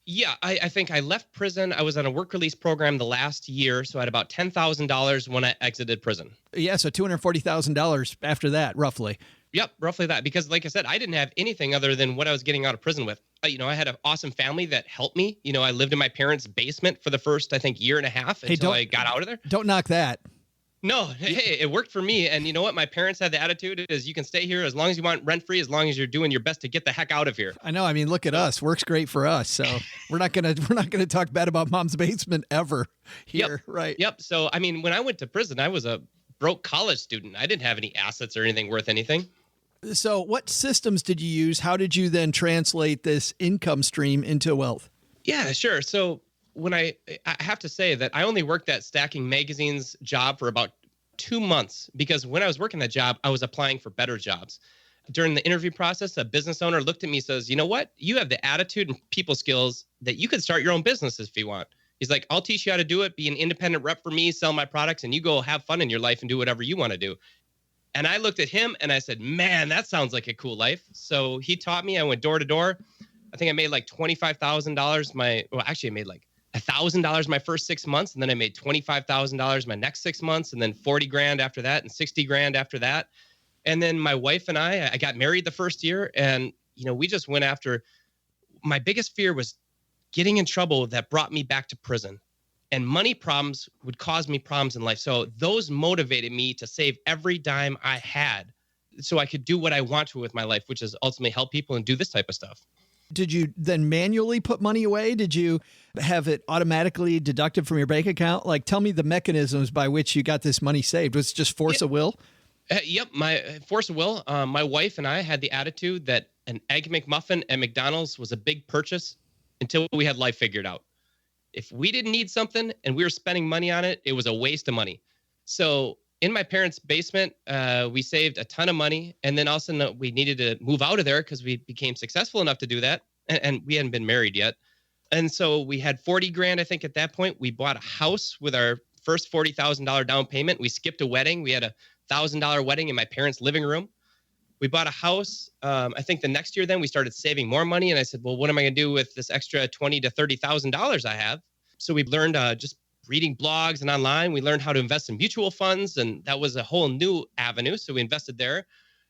Yeah, I think I left prison. I was on a work release program the last year, so I had about $10,000 when I exited prison. Yeah, so $240,000 after that, roughly. Yep, roughly that. Because like I said, I didn't have anything other than what I was getting out of prison with. I had an awesome family that helped me. I lived in my parents' basement for the first, I think, year and a half until I got out of there. Don't knock that. No, hey, it worked for me. And you know what? My parents had the attitude is you can stay here as long as you want rent-free, as long as you're doing your best to get the heck out of here. I know. I mean, look at us. Works great for us. So we're not gonna talk bad about Mom's basement ever here, yep. Right? Yep. So I mean, when I went to prison, I was a broke college student. I didn't have any assets or anything worth anything. So what systems did you use? How did you then translate this income stream into wealth? Yeah, sure. So when I have to say that I only worked that stacking magazines job for about 2 months, because when I was working that job, I was applying for better jobs. During the interview process, a business owner looked at me and says, you know what? You have the attitude and people skills that you could start your own business if you want. He's like, I'll teach you how to do it. Be an independent rep for me, sell my products, and you go have fun in your life and do whatever you want to do. And I looked at him and I said, man, that sounds like a cool life. So he taught me. I went door to door. I think I made like $25,000. Actually, I made like $1,000 my first 6 months. And then I made $25,000 my next 6 months. And then 40 grand after that and 60 grand after that. And then my wife and I got married the first year. And, we just went after, my biggest fear was getting in trouble that brought me back to prison. And money problems would cause me problems in life. So those motivated me to save every dime I had so I could do what I want to with my life, which is ultimately help people and do this type of stuff. Did you then manually put money away? Did you have it automatically deducted from your bank account? Like, tell me the mechanisms by which you got this money saved. Was it just force of will? Yep, my force of will. My wife and I had the attitude that an Egg McMuffin at McDonald's was a big purchase until we had life figured out. If we didn't need something and we were spending money on it, it was a waste of money. So in my parents' basement, we saved a ton of money. And then all of a sudden we needed to move out of there because we became successful enough to do that. And we hadn't been married yet. And so we had 40 grand, I think at that point. We bought a house with our first $40,000 down payment. We skipped a wedding. We had a $1,000 wedding in my parents' living room. We bought a house. I think the next year then we started saving more money. And I said, well, what am I going to do with this extra $20,000 to $30,000 I have? So we learned just reading blogs and online. We learned how to invest in mutual funds. And that was a whole new avenue. So we invested there.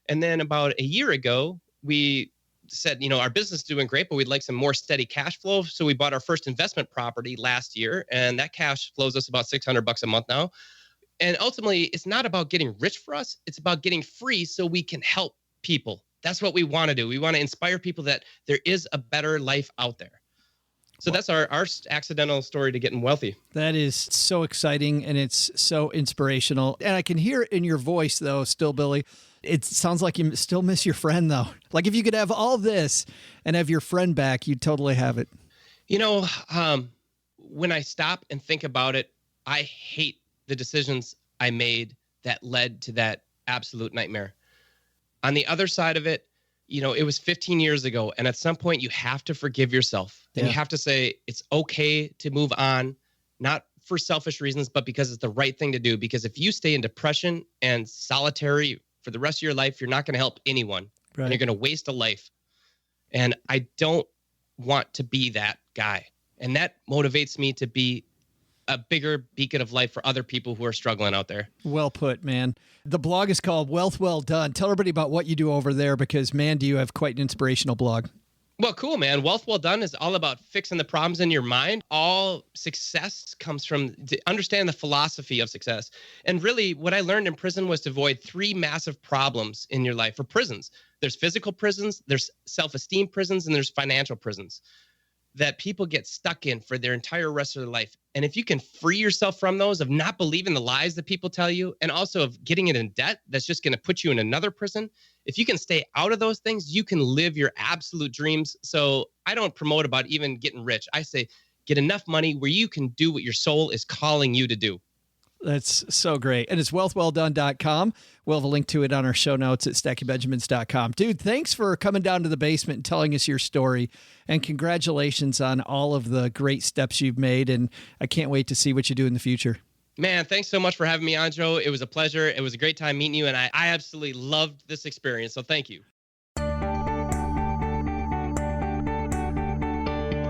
And then about a year ago, we said, our business is doing great, but we'd like some more steady cash flow. So we bought our first investment property last year. And that cash flows us about $600 a month now. And ultimately, it's not about getting rich for us. It's about getting free so we can help people. That's what we want to do. We want to inspire people that there is a better life out there. So that's our accidental story to getting wealthy. That is so exciting, and it's so inspirational. And I can hear it in your voice, though, still, Billy. It sounds like you still miss your friend, though. Like if you could have all this and have your friend back, you'd totally have it. When I stop and think about it, I hate the decisions I made that led to that absolute nightmare. On the other side of it, it was 15 years ago. And at some point you have to forgive yourself. And you have to say, it's okay to move on, not for selfish reasons, but because it's the right thing to do. Because if you stay in depression and solitary for the rest of your life, you're not going to help anyone. Right. And you're going to waste a life. And I don't want to be that guy. And that motivates me to be a bigger beacon of light for other people who are struggling out there. Well put, man. The blog is called Wealth Well Done. Tell everybody about what you do over there because, man, do you have quite an inspirational blog. Well, cool, man. Wealth Well Done is all about fixing the problems in your mind. All success comes from understanding the philosophy of success. And really, what I learned in prison was to avoid three massive problems in your life for prisons. There's physical prisons, there's self-esteem prisons, and there's financial prisons that people get stuck in for their entire rest of their life. And if you can free yourself from those, of not believing the lies that people tell you, and also of getting it in debt, that's just going to put you in another prison. If you can stay out of those things, you can live your absolute dreams. So I don't promote about even getting rich. I say, get enough money where you can do what your soul is calling you to do. That's so great. And it's wealthwelldone.com. We'll have a link to it on our show notes at stackingbenjamins.com. Dude, thanks for coming down to the basement and telling us your story. And congratulations on all of the great steps you've made. And I can't wait to see what you do in the future. Man, thanks so much for having me on, Joe. It was a pleasure. It was a great time meeting you. And I absolutely loved this experience. So thank you.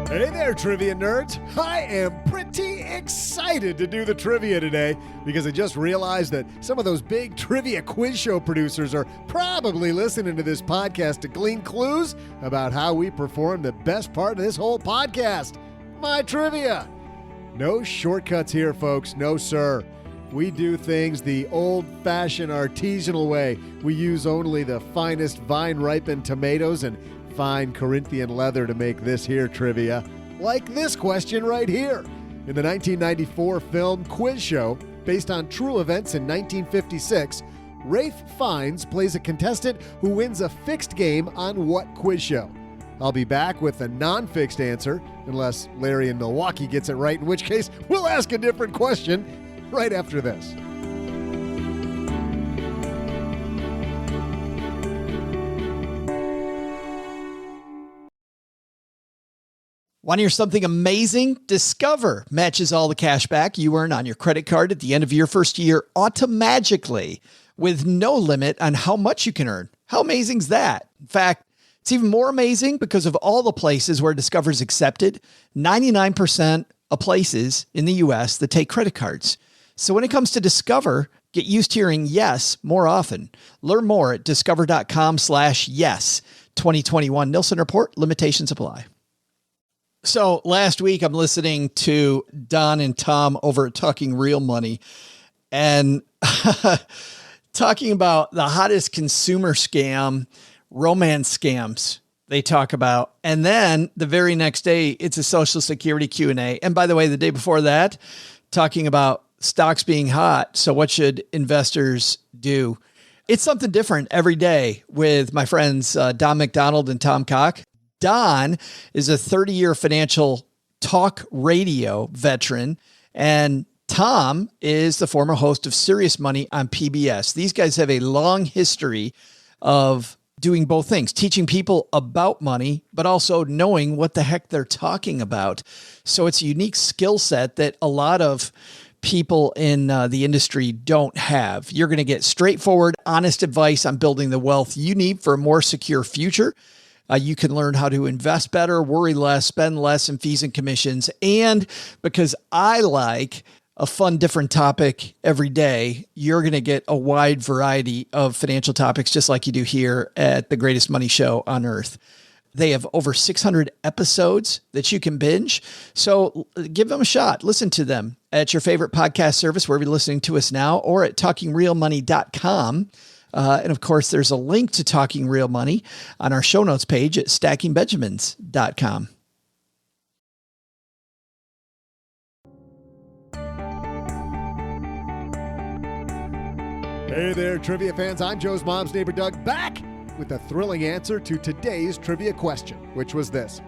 Hey there, trivia nerds. I am pretty excited to do the trivia today because I just realized that some of those big trivia quiz show producers are probably listening to this podcast to glean clues about how we perform the best part of this whole podcast, my trivia. No shortcuts here, folks. No, sir. We do things the old-fashioned artisanal way. We use only the finest vine-ripened tomatoes and fine Corinthian leather to make this here trivia. Like this question right here. In the 1994 film Quiz Show, based on true events in 1956, Rafe Fiennes plays a contestant who wins a fixed game on what quiz show? I'll be back with a non-fixed answer, unless Larry in Milwaukee gets it right, in which case we'll ask a different question right after this. Want to hear something amazing? Discover matches all the cash back you earn on your credit card at the end of your first year automatically with no limit on how much you can earn. How amazing is that? In fact, it's even more amazing because of all the places where Discover is accepted. 99% of places in the U.S. that take credit cards. So when it comes to Discover, get used to hearing yes more often. Learn more at discover.com/yes. 2021 Nielsen Report. Limitations apply. So last week, I'm listening to Don and Tom over at Talking Real Money and talking about the hottest consumer scam, romance scams they talk about. And then the very next day, it's a Social Security Q&A. And by the way, the day before that, talking about stocks being hot. So what should investors do? It's something different every day with my friends, Don McDonald and Tom Cock. Don is a 30-year financial talk radio veteran, and Tom is the former host of Serious Money on PBS. These guys have a long history of doing both things, teaching people about money, but also knowing what the heck they're talking about. So it's a unique skill set that a lot of people in the industry don't have. You're going to get straightforward, honest advice on building the wealth you need for a more secure future. You can learn how to invest better, worry less, spend less in fees and commissions. And because I like a fun, different topic every day, you're going to get a wide variety of financial topics, just like you do here at the greatest money show on earth. They have over 600 episodes that you can binge. So give them a shot. Listen to them at your favorite podcast service, wherever you're listening to us now, or at talkingrealmoney.com. And of course, there's a link to Talking Real Money on our show notes page at stackingbenjamins.com. Hey there, trivia fans. I'm Joe's mom's neighbor, Doug, back with a thrilling answer to today's trivia question, which was this.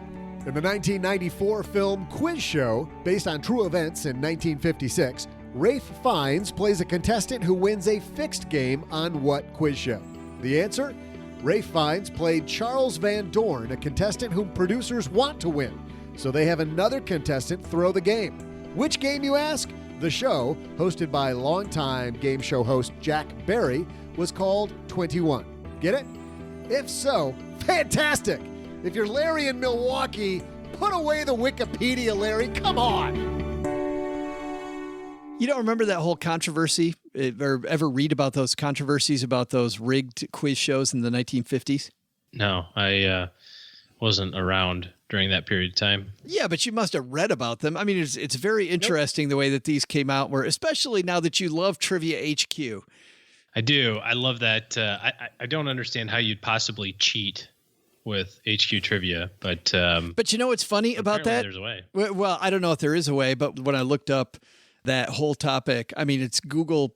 In the 1994 film Quiz Show, based on true events in 1956, Rafe Fiennes plays a contestant who wins a fixed game on what quiz show? The answer? Rafe Fiennes played Charles Van Dorn, a contestant whom producers want to win, so they have another contestant throw the game. Which game, you ask? The show, hosted by longtime game show host Jack Barry, was called 21. Get it? If so, fantastic! If you're Larry in Milwaukee, put away the Wikipedia, Larry. Come on! You don't remember that whole controversy or ever read about those controversies about those rigged quiz shows in the 1950s? No, I wasn't around during that period of time. Yeah, but you must have read about them. I mean, it's very interesting the way that these came out, where especially now that you love Trivia HQ. I do. I love that. I don't understand how you'd possibly cheat with HQ Trivia, but you know what's funny about that? There's a way. Well, I don't know if there is a way, but when I looked up that whole topic, I mean, it's Google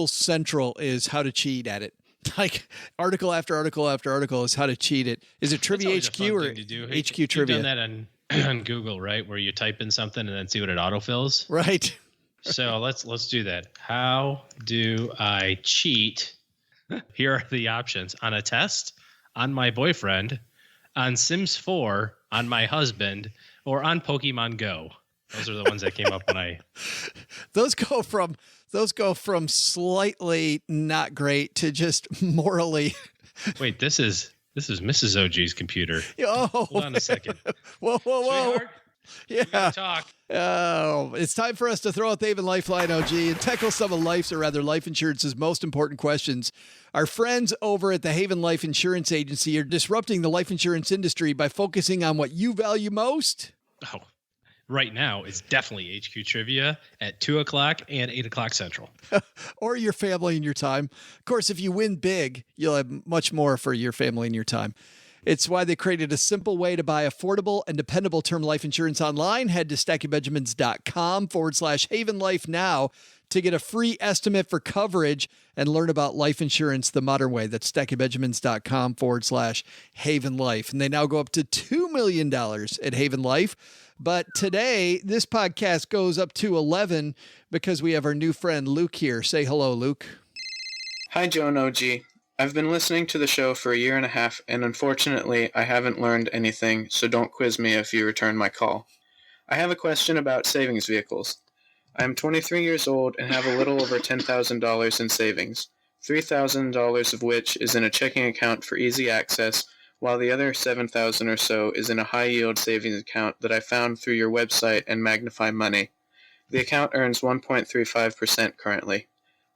Central is how to cheat at it. Like article after article after article is how to cheat it. Is it Trivia HQ or HQ Trivia? You've done that on Google, right? Where you type in something and then see what it autofills. Right. So let's do that. How do I cheat? Here are the options: on a test, on my boyfriend, on Sims 4, on my husband, or on Pokemon Go. Those are the ones that came up when I. Those go from slightly not great to just morally. Wait, this is Mrs. OG's computer. Oh, hold on a second. Whoa! Sweetheart, yeah. we gotta talk. Oh, it's time for us to throw out the Haven Lifeline, OG, and tackle some of life's, or rather life insurance's most important questions. Our friends over at the Haven Life Insurance Agency are disrupting the life insurance industry by focusing on what you value most. Oh, right now it's definitely HQ Trivia at 2:00 and 8:00 Central. Or your family and your time. Of course, if you win big, you'll have much more for your family and your time. It's why they created a simple way to buy affordable and dependable term life insurance online. Head to stackingbenjamins.com/Haven Life now to get a free estimate for coverage and learn about life insurance the modern way. That's stackingbenjamins.com/Haven Life. And they now go up to $2 million at Haven Life. But today, this podcast goes up to 11 because we have our new friend Luke here. Say hello, Luke. Hi, Joe and OG. I've been listening to the show for a year and a half, and unfortunately, I haven't learned anything, so don't quiz me if you return my call. I have a question about savings vehicles. I am 23 years old and have a little over $10,000 in savings, $3,000 of which is in a checking account for easy access, while the other $7,000 or so is in a high-yield savings account that I found through your website and Magnify Money. The account earns 1.35% currently.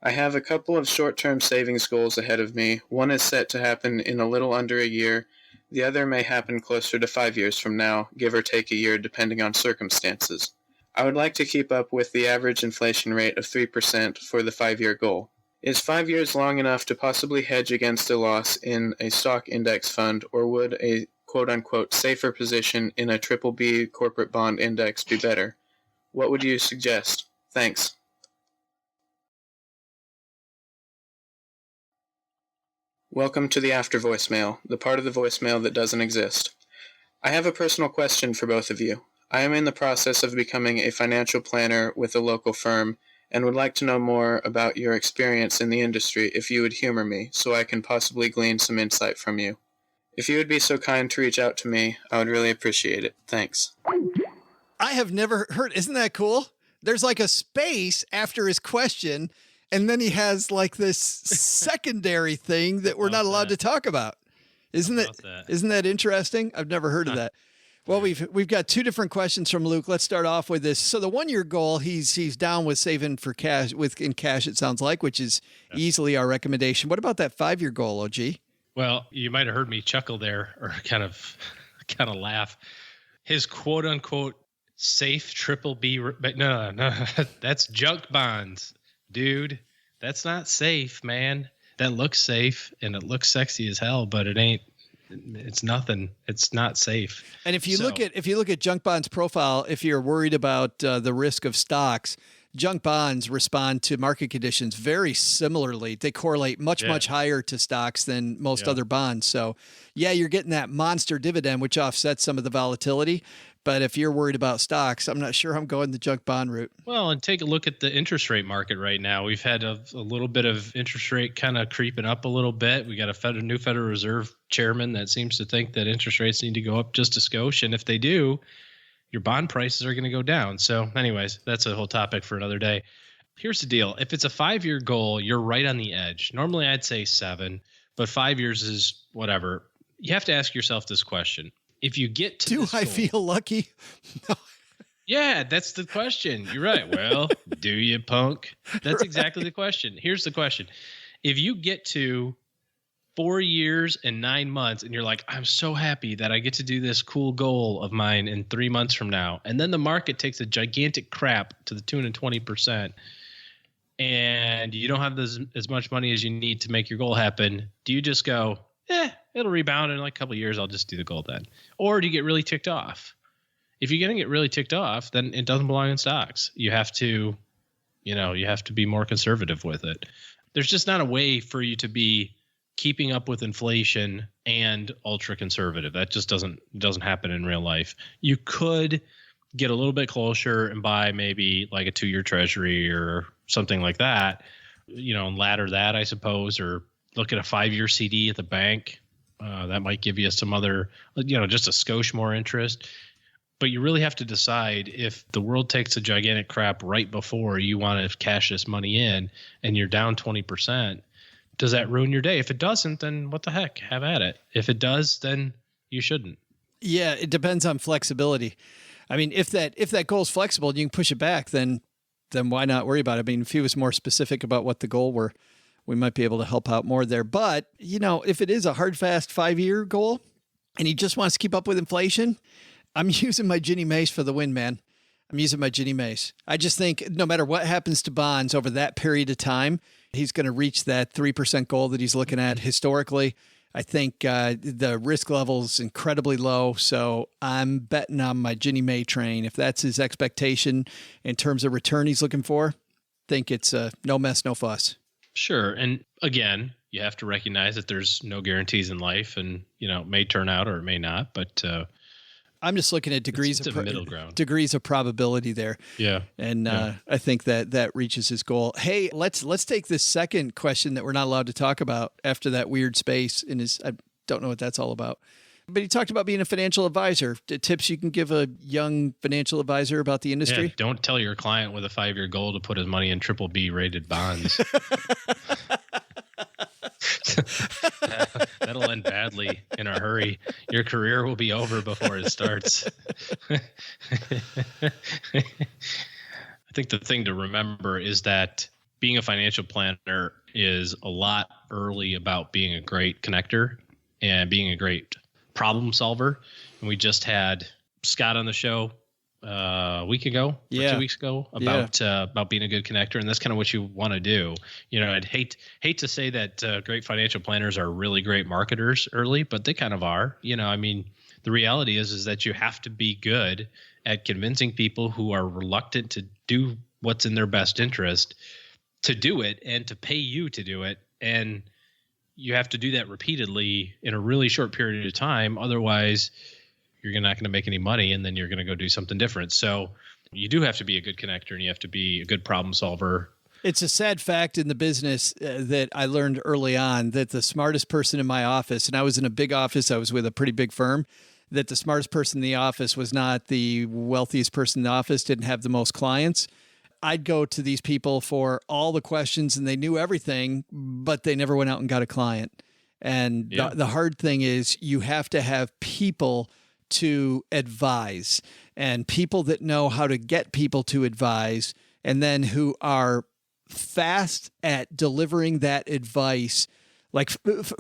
I have a couple of short-term savings goals ahead of me. One is set to happen in a little under a year. The other may happen closer to 5 years from now, give or take a year depending on circumstances. I would like to keep up with the average inflation rate of 3% for the 5-year goal. Is 5 years long enough to possibly hedge against a loss in a stock index fund, or would a quote-unquote safer position in a BBB corporate bond index be better? What would you suggest? Thanks. Welcome to the after voicemail, the part of the voicemail that doesn't exist. I have a personal question for both of you. I am in the process of becoming a financial planner with a local firm and would like to know more about your experience in the industry if you would humor me so I can possibly glean some insight from you. If you would be so kind to reach out to me, I would really appreciate it. Thanks. I have never heard. Isn't that cool? There's like a space after his question, and then he has like this secondary thing that we're not allowed to talk about. Isn't that interesting? I've never heard of that. Well, we've got two different questions from Luke. Let's start off with this. So the 1-year goal, he's down with saving for cash in cash, it sounds like, which is easily our recommendation. What about that 5-year goal, OG? Well, you might have heard me chuckle there or kind of laugh. His quote unquote safe BBB, but no, that's junk bonds, dude. That's not safe, man. That looks safe and it looks sexy as hell, but it ain't. It's nothing. It's not safe. And if you look at junk bonds profile, if you're worried about the risk of stocks, junk bonds respond to market conditions very similarly. They correlate much higher to stocks than most other bonds. So, yeah, you're getting that monster dividend, which offsets some of the volatility. But if you're worried about stocks, I'm not sure I'm going the junk bond route. Well, and take a look at the interest rate market right now. We've had a little bit of interest rate kind of creeping up a little bit. We got a new Federal Reserve chairman that seems to think that interest rates need to go up just a skosh. And if they do, your bond prices are going to go down. So anyways, that's a whole topic for another day. Here's the deal. If it's a 5-year goal, you're right on the edge. Normally I'd say 7, but 5 years is whatever. You have to ask yourself this question. If you get to do I feel lucky? No. Yeah, that's the question. You're right. Well, do you, punk? That's exactly the question. Here's the question. If you get to 4 years and 9 months and you're like, I'm so happy that I get to do this cool goal of mine in 3 months from now, and then the market takes a gigantic crap to the tune of 20%, and you don't have as much money as you need to make your goal happen, do you just go, it'll rebound in like a couple of years, I'll just do the goal then? Or do you get really ticked off? If you're going to get really ticked off, then it doesn't belong in stocks. You have to be more conservative with it. There's just not a way for you to be keeping up with inflation and ultra conservative. That just doesn't happen in real life. You could get a little bit closer and buy maybe like a 2-year treasury or something like that, and ladder that, I suppose, or look at a 5-year CD at the bank. That might give you some other, just a skosh more interest. But you really have to decide if the world takes a gigantic crap right before you want to cash this money in and you're down 20%, does that ruin your day? If it doesn't, then what the heck? Have at it. If it does, then you shouldn't. Yeah, it depends on flexibility. I mean, if that goal is flexible and you can push it back, then why not worry about it? I mean, if he was more specific about what the goal were, we might be able to help out more there. But, if it is a hard, fast 5-year goal and he just wants to keep up with inflation, I'm using my Ginny Mace for the win, man. I'm using my Ginny Mace. I just think no matter what happens to bonds over that period of time, he's going to reach that 3% goal that he's looking at historically. I think the risk level is incredibly low, so I'm betting on my Ginny Mae train. If that's his expectation in terms of return he's looking for, I think it's no mess, no fuss. Sure. And again, you have to recognize that there's no guarantees in life and, it may turn out or it may not. But I'm just looking at degrees It's a middle ground. Degrees of probability there. Yeah. And I think that reaches his goal. Hey, let's take this second question that we're not allowed to talk about after that weird space in his, I don't know what that's all about. But he talked about being a financial advisor. Tips you can give a young financial advisor about the industry? Yeah, don't tell your client with a 5-year goal to put his money in BBB rated bonds. That'll end badly in a hurry. Your career will be over before it starts. I think the thing to remember is that being a financial planner is a lot early about being a great connector and being a great problem solver. And we just had Scott on the show a week ago, or 2 weeks ago, about being a good connector, and that's kind of what you want to do. You know, I'd hate to say that great financial planners are really great marketers early, but they kind of are. You know, I mean, the reality is that you have to be good at convincing people who are reluctant to do what's in their best interest to do it and to pay you to do it. And you have to do that repeatedly in a really short period of time. Otherwise, you're not going to make any money, and then you're going to go do something different. So you do have to be a good connector, and you have to be a good problem solver. It's a sad fact in the business that I learned early on that the smartest person in my office, and I was in a big office, I was with a pretty big firm, that the smartest person in the office was not the wealthiest person in the office, didn't have the most clients. I'd go to these people for all the questions and they knew everything, but they never went out and got a client. And the hard thing is you have to have people to advise, and people that know how to get people to advise, and then who are fast at delivering that advice. Like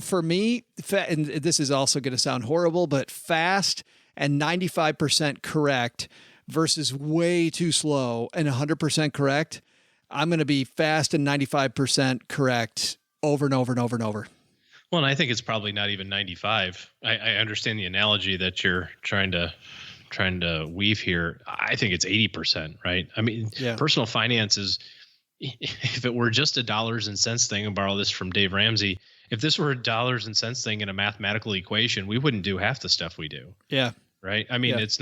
for me, and this is also going to sound horrible, but fast and 95% correct versus way too slow and 100% correct. I'm going to be fast and 95% correct over and over and over and over. Well, and I think it's probably not even 95. I understand the analogy that you're trying to weave here. I think it's 80%, right? I mean, personal finance is, if it were just a dollars and cents thing, and borrow this from Dave Ramsey, if this were a dollars and cents thing in a mathematical equation, we wouldn't do half the stuff we do. Yeah. Right. I mean, it's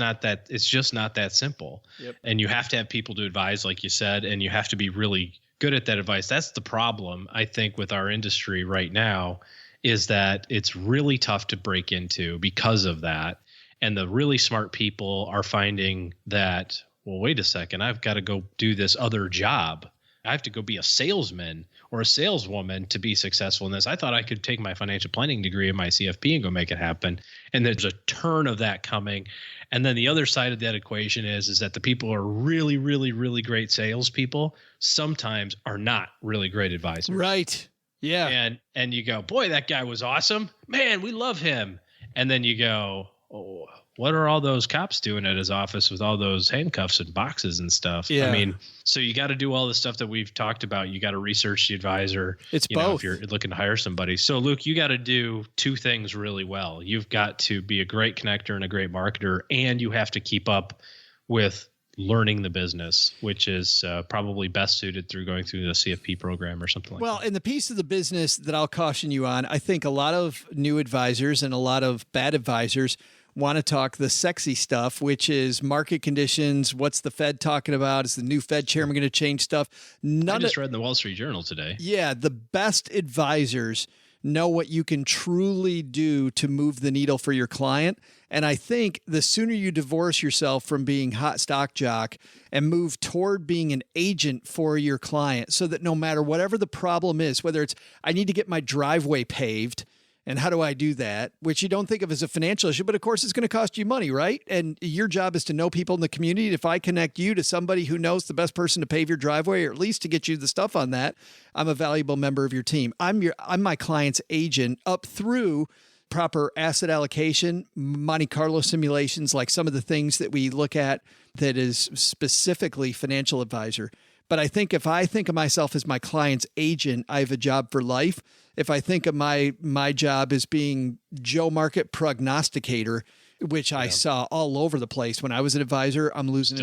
just not that simple. Yep. And you have to have people to advise, like you said, and you have to be really good at that advice. That's the problem, I think, with our industry right now, is that it's really tough to break into because of that. And the really smart people are finding that, well, wait a second, I've got to go do this other job. I have to go be a salesman or a saleswoman to be successful in this. I thought I could take my financial planning degree and my CFP and go make it happen. And there's a turn of that coming. And then the other side of that equation is that the people who are really, really, really great salespeople sometimes are not really great advisors. Right. Yeah. And you go, boy, that guy was awesome. Man, we love him. And then you go, oh, what are all those cops doing at his office with all those handcuffs and boxes and stuff? Yeah. I mean, so you got to do all the stuff that we've talked about. You got to research the advisor. It's both. both. If you're looking to hire somebody. So, Luke, you got to do two things really well. You've got to be a great connector and a great marketer, and you have to keep up with learning the business, which is probably best suited through going through the CFP program or something like that. Well, and the piece of the business that I'll caution you on, I think a lot of new advisors and a lot of bad advisors want to talk the sexy stuff, which is market conditions. What's the Fed talking about? Is the new Fed chairman going to change stuff? I just read in the Wall Street Journal today. Yeah, the best advisors know what you can truly do to move the needle for your client. And I think the sooner you divorce yourself from being hot stock jock and move toward being an agent for your client, so that no matter whatever the problem is, whether it's I need to get my driveway paved, and how do I do that? Which you don't think of as a financial issue, but of course it's going to cost you money, right? And your job is to know people in the community. If I connect you to somebody who knows the best person to pave your driveway, or at least to get you the stuff on that, I'm a valuable member of your team. I'm my client's agent up through proper asset allocation, Monte Carlo simulations, like some of the things that we look at that is specifically financial advisor. But I think if I think of myself as my client's agent, I have a job for life. If I think of my job as being Joe Market prognosticator, which I saw all over the place when I was an advisor, I'm losing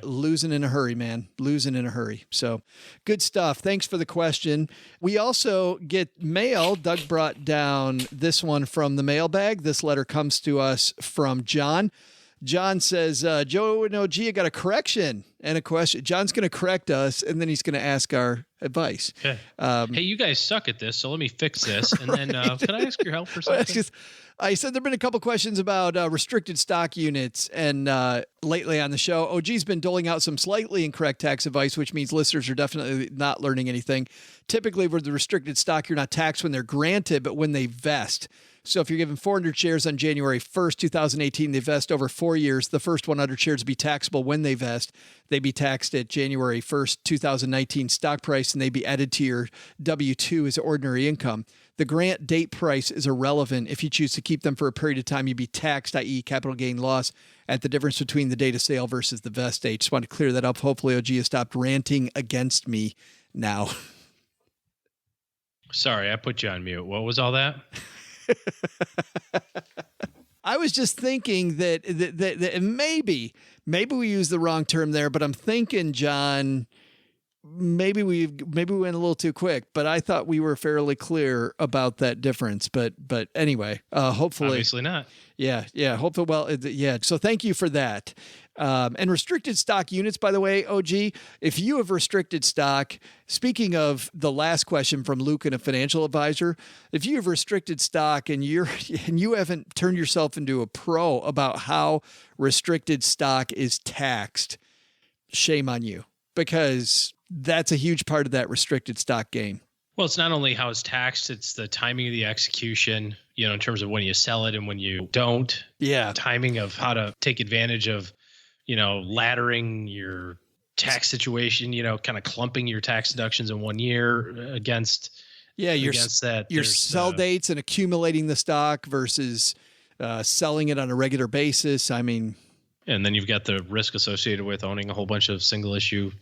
losing in a hurry, man. Losing in a hurry. So good stuff. Thanks for the question. We also get mail. Doug brought down this one from the mailbag. This letter comes to us from John. John says, Joe and OG, I got a correction and a question. John's going to correct us, and then he's going to ask our advice. Okay. Hey, you guys suck at this, so let me fix this. And then can I ask your help for something? I said there have been a couple questions about restricted stock units, and lately on the show, OG's been doling out some slightly incorrect tax advice, which means listeners are definitely not learning anything. Typically, with the restricted stock, you're not taxed when they're granted, but when they vest. So if you're given 400 shares on January 1st, 2018, they vest over 4 years. The first 100 shares be taxable when they vest. They be taxed at January 1st, 2019 stock price, and they be added to your W-2 as ordinary income. The grant date price is irrelevant. If you choose to keep them for a period of time, you'd be taxed, i.e. capital gain loss, at the difference between the date of sale versus the vest date. Just want to clear that up. Hopefully OG has stopped ranting against me now. Sorry, I put you on mute. What was all that? I was just thinking that maybe we used the wrong term there, but I'm thinking, John, maybe we went a little too quick, but I thought we were fairly clear about that difference. But anyway, hopefully, obviously not. Yeah. Hopefully, well, yeah. So thank you for that. And restricted stock units, by the way, OG, if you have restricted stock, speaking of the last question from Luke and a financial advisor, if you have restricted stock and you haven't turned yourself into a pro about how restricted stock is taxed, shame on you, because that's a huge part of that restricted stock game. Well, it's not only how it's taxed, it's the timing of the execution, in terms of when you sell it and when you don't. Yeah. Timing of how to take advantage of, laddering your tax situation, kind of clumping your tax deductions in 1 year against your sell dates and accumulating the stock versus selling it on a regular basis. I mean, and then you've got the risk associated with owning a whole bunch of single issue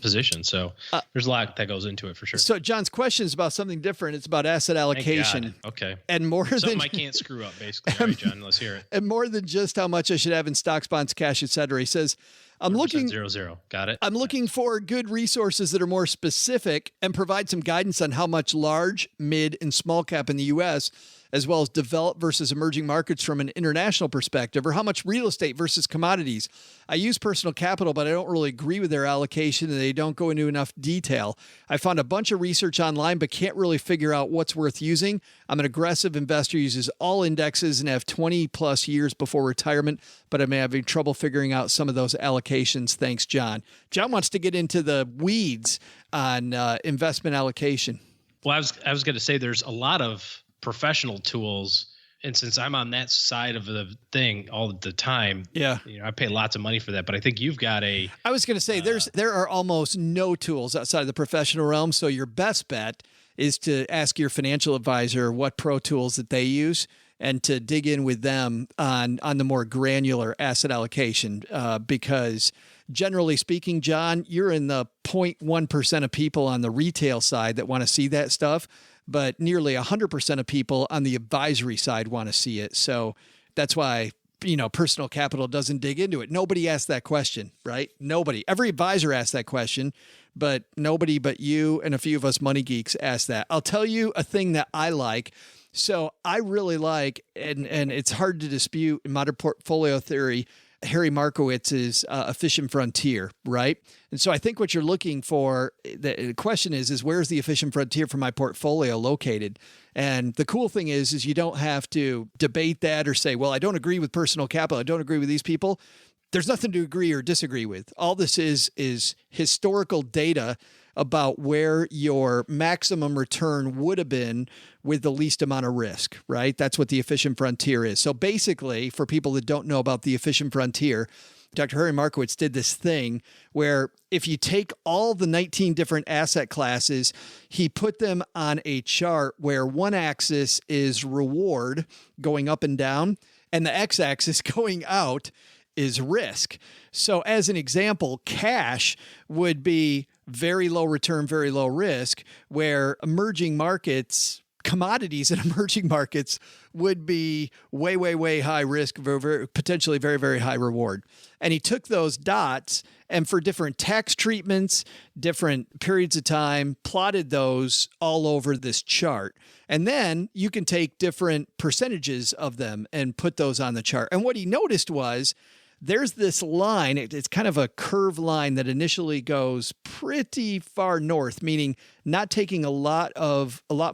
position. So there's a lot that goes into it for sure. So John's question is about something different. It's about asset allocation. Okay. And more something than I can't screw up, basically. All right, John, let's hear it. And more than just how much I should have in stocks, bonds, cash, etc. He says, I'm looking 0-0. Got it. I'm looking for good resources that are more specific and provide some guidance on how much large, mid, and small cap in the US, as well as developed versus emerging markets from an international perspective, or how much real estate versus commodities. I use Personal Capital, but I don't really agree with their allocation, and they don't go into enough detail. I found a bunch of research online, but can't really figure out what's worth using. I'm an aggressive investor, uses all indexes, and have 20 plus years before retirement, but I'm having trouble figuring out some of those allocations. Thanks, John. John wants to get into the weeds on investment allocation. Well, I was going to say there's a lot of professional tools, and since I'm on that side of the thing all the time, I pay lots of money for that. But I think you've got I was going to say there are almost no tools outside of the professional realm. So your best bet is to ask your financial advisor what pro tools that they use, and to dig in with them on the more granular asset allocation. Because generally speaking, John, you're in the 0.1% of people on the retail side that want to see that stuff, but nearly 100% of people on the advisory side want to see it. So that's why, Personal Capital doesn't dig into it. Nobody asked that question, right? Nobody. Every advisor asked that question, but nobody but you and a few of us money geeks asked that. I'll tell you a thing that I like. So I really like, and it's hard to dispute in modern portfolio theory, Harry Markowitz's efficient frontier, right? And so I think what you're looking for, the question is where's the efficient frontier for my portfolio located? And the cool thing is you don't have to debate that or say, well, I don't agree with Personal Capital, I don't agree with these people. There's nothing to agree or disagree with. All this is historical data about where your maximum return would have been with the least amount of risk, right? That's what the efficient frontier is. So basically, for people that don't know about the efficient frontier, Dr. Harry Markowitz did this thing where if you take all the 19 different asset classes, he put them on a chart where one axis is reward going up and down, and the x-axis going out is risk. So as an example, cash would be very low return, very low risk, where emerging markets commodities in emerging markets would be way, way, way high risk, potentially very, very high reward. And he took those dots and for different tax treatments, different periods of time, plotted those all over this chart. And then you can take different percentages of them and put those on the chart. And what he noticed was there's this line, it's kind of a curved line that initially goes pretty far north, meaning not taking a lot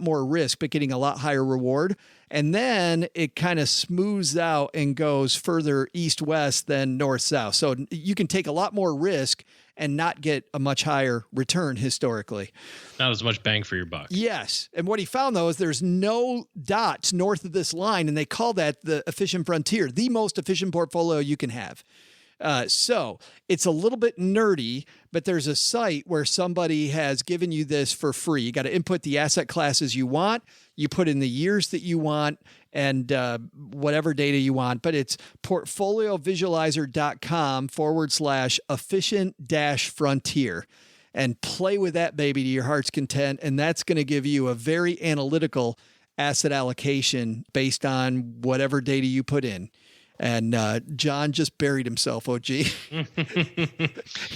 more risk, but getting a lot higher reward. And then it kind of smooths out and goes further east-west than north-south. So you can take a lot more risk and not get a much higher return historically. Not as much bang for your buck. Yes. And what he found, though, is there's no dots north of this line, and they call that the efficient frontier, the most efficient portfolio you can have. So it's a little bit nerdy, but there's a site where somebody has given you this for free. You got to input the asset classes you want. You put in the years that you want and whatever data you want, but it's portfoliovisualizer.com/efficient-frontier and play with that baby to your heart's content. And that's going to give you a very analytical asset allocation based on whatever data you put in. And John just buried himself, OG.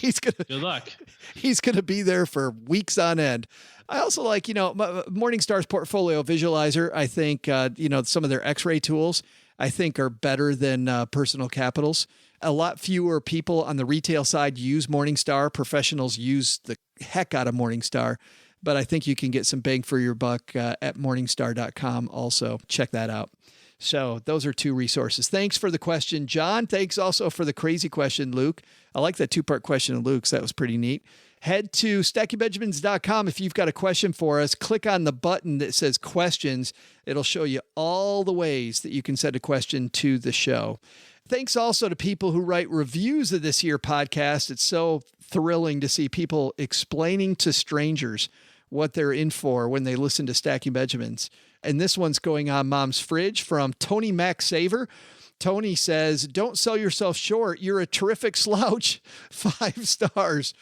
Good luck. He's going to be there for weeks on end. I also like, Morningstar's Portfolio Visualizer. I think, some of their X-ray tools, I think are better than Personal Capital's. A lot fewer people on the retail side use Morningstar. Professionals use the heck out of Morningstar. But I think you can get some bang for your buck at morningstar.com also. Check that out. So those are two resources. Thanks for the question, John. Thanks also for the crazy question, Luke. I like that two-part question of Luke's. That was pretty neat. Head to stackingbenjamins.com if you've got a question for us. Click on the button that says questions. It'll show you all the ways that you can send a question to the show. Thanks also to people who write reviews of this here podcast. It's so thrilling to see people explaining to strangers what they're in for when they listen to Stacking Benjamins. And this one's going on Mom's Fridge from Tony Mac Saver. Tony says, "Don't sell yourself short. You're a terrific slouch." 5 stars.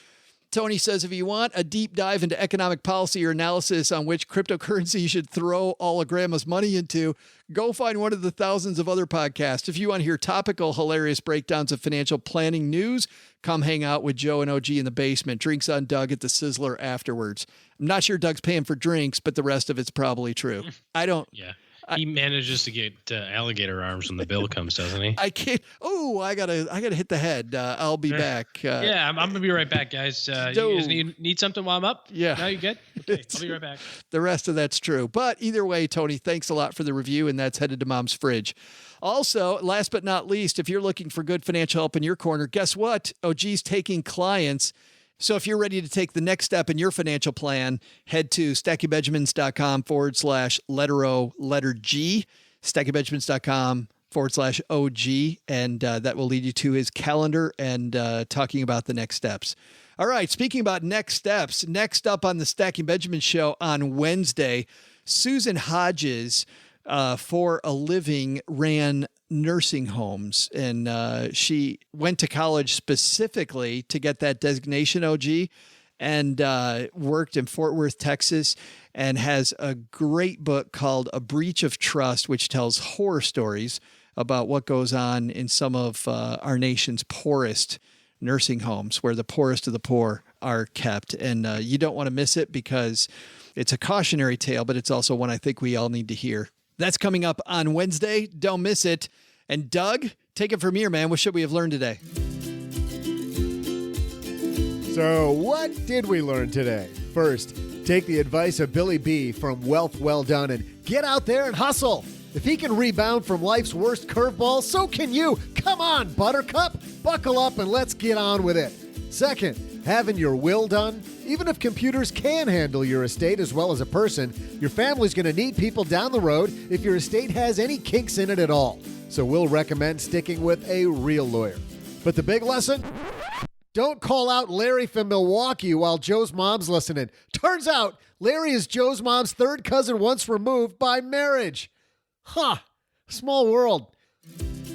Tony says, "If you want a deep dive into economic policy or analysis on which cryptocurrency you should throw all of grandma's money into, go find one of the thousands of other podcasts. If you want to hear topical, hilarious breakdowns of financial planning news, come hang out with Joe and OG in the basement. Drinks on Doug at the Sizzler afterwards." I'm not sure Doug's paying for drinks, but the rest of it's probably true. Yeah. He manages to get alligator arms when the bill comes, doesn't he? I can't. Oh, I gotta hit the head. I'll be back. Yeah, I'm gonna be right back, guys. You guys need something while I'm up? Yeah. No, you good? Okay, I'll be right back. The rest of that's true. But either way, Tony, thanks a lot for the review, and that's headed to Mom's Fridge. Also, last but not least, if you're looking for good financial help in your corner, guess what? OG's taking clients. So if you're ready to take the next step in your financial plan, head to stackingbenjamins.com/letter G, stackingbenjamins.com/OG, and that will lead you to his calendar and talking about the next steps. All right, speaking about next steps, next up on the Stacking Benjamins show on Wednesday, Susan Hodges, for a living, ran nursing homes, and she went to college specifically to get that designation, OG, and worked in Fort Worth, Texas, and has a great book called A Breach of Trust, which tells horror stories about what goes on in some of our nation's poorest nursing homes, where the poorest of the poor are kept. And you don't want to miss it because it's a cautionary tale, but it's also one I think we all need to hear. That's coming up on Wednesday. Don't miss it. And Doug, take it from here, man. What should we have learned today? So what did we learn today? First, take the advice of Billy B from Wealth Well Done and get out there and hustle. If he can rebound from life's worst curveball, so can you. Come on, Buttercup. Buckle up and let's get on with it. Second, having your will done. Even if computers can handle your estate as well as a person, your family's going to need people down the road if your estate has any kinks in it at all. So we'll recommend sticking with a real lawyer. But the big lesson? Don't call out Larry from Milwaukee while Joe's mom's listening. Turns out Larry is Joe's mom's third cousin once removed by marriage. Huh. Small world.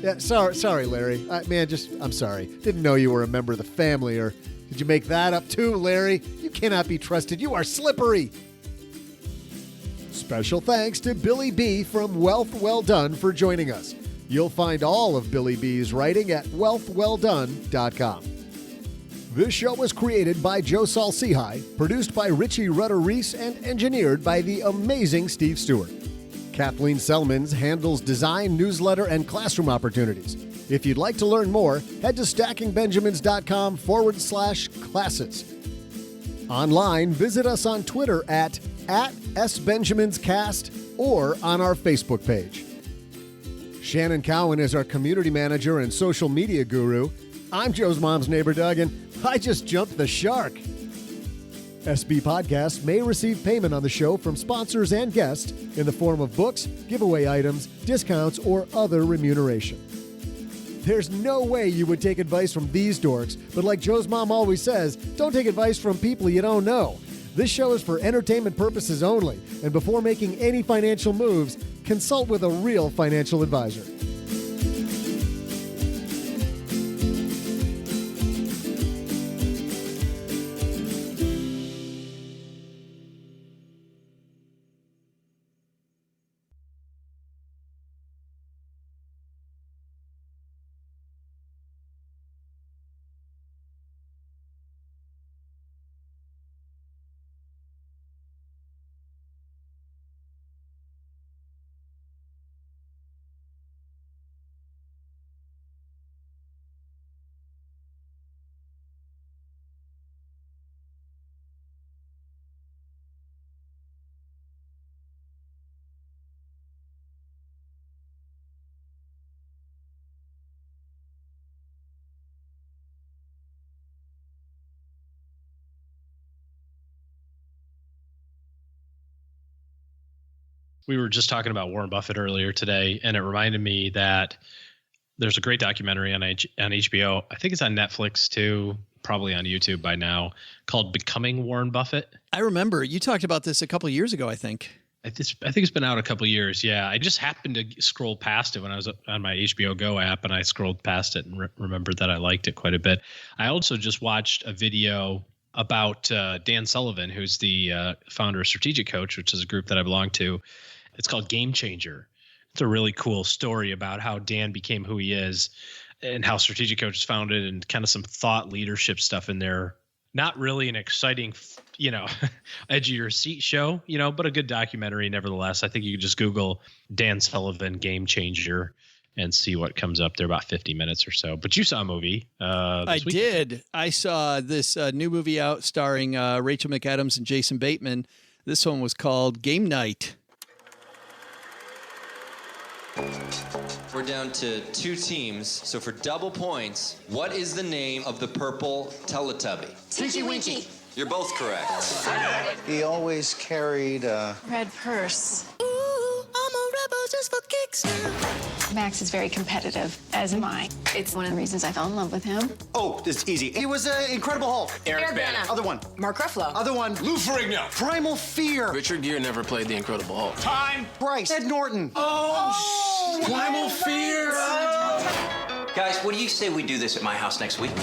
Yeah, sorry, Larry. I'm sorry. Didn't know you were a member of the family, or did you make that up too, Larry? You cannot be trusted. You are slippery. Special thanks to Billy B. from Wealth Well Done for joining us. You'll find all of Billy B's writing at wealthwelldone.com. This show was created by Joe Saul-Sehy, produced by Richie Rutter-Reese, and engineered by the amazing Steve Stewart. Kathleen Selmans handles design, newsletter, and classroom opportunities. If you'd like to learn more, head to stackingbenjamins.com/classes. Online, visit us on Twitter at @SBenjaminsCast or on our Facebook page. Shannon Cowan is our community manager and social media guru. I'm Joe's mom's neighbor, Doug, and I just jumped the shark. SB Podcasts may receive payment on the show from sponsors and guests in the form of books, giveaway items, discounts, or other remuneration. There's no way you would take advice from these dorks, but like Joe's mom always says, don't take advice from people you don't know. This show is for entertainment purposes only, and before making any financial moves, consult with a real financial advisor. We were just talking about Warren Buffett earlier today, and it reminded me that there's a great documentary on HBO. I think it's on Netflix too, probably on YouTube by now, called Becoming Warren Buffett. I remember you talked about this a couple of years ago, I think. I think it's been out a couple of years. Yeah, I just happened to scroll past it when I was on my HBO Go app, and I scrolled past it and remembered that I liked it quite a bit. I also just watched a video about Dan Sullivan, who's the founder of Strategic Coach, which is a group that I belong to. It's called Game Changer. It's a really cool story about how Dan became who he is and how Strategic Coach was founded, and kind of some thought leadership stuff in there. Not really an exciting, edge of your seat show, but a good documentary nevertheless. I think you can just Google Dan Sullivan Game Changer and see what comes up. They're about 50 minutes or so. But you saw a movie. I did. I saw this new movie out starring Rachel McAdams and Jason Bateman. This one was called Game Night. We're down to 2 teams, so for double points, what is the name of the purple Teletubby? Tinky Winky. You're both correct. He always carried a red purse. Ooh, I'm a rebel just for kicks now. Max is very competitive, as am I. It's one of the reasons I fell in love with him. Oh, it's easy. He was an Incredible Hulk. Eric Bana. Other one. Mark Ruffalo. Other one. Lou Ferrigno. Primal Fear. Richard Gere never played the Incredible Hulk. Time. Bryce. Ed Norton. Oh. Primal Fear. Guys, what do you say we do this at my house next week?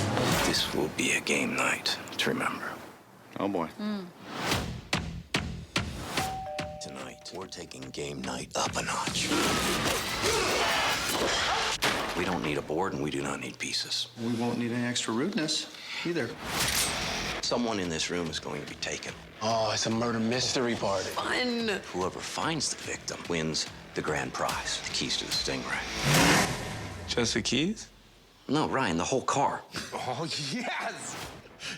This will be a game night to remember. Oh, boy. Tonight, we're taking game night up a notch. We don't need a board, and we do not need pieces. We won't need any extra rudeness either. Someone in this room is going to be taken. Oh, it's a murder mystery party. Fun! Whoever finds the victim wins the grand prize, the keys to the Stingray. Just the keys? No, Ryan, the whole car. Oh, yes!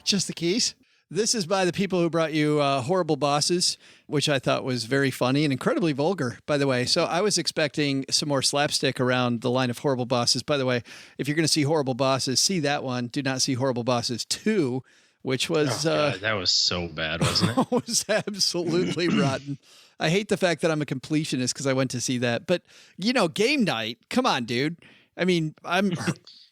Just the keys. This is by the people who brought you Horrible Bosses, which I thought was very funny and incredibly vulgar, by the way. So I was expecting some more slapstick around the line of Horrible Bosses. By the way, if you're going to see Horrible Bosses, see that one. Do not see Horrible Bosses 2, which was... God, that was so bad, wasn't it? It was absolutely rotten. I hate the fact that I'm a completionist because I went to see that. But, game night, come on, dude. I mean,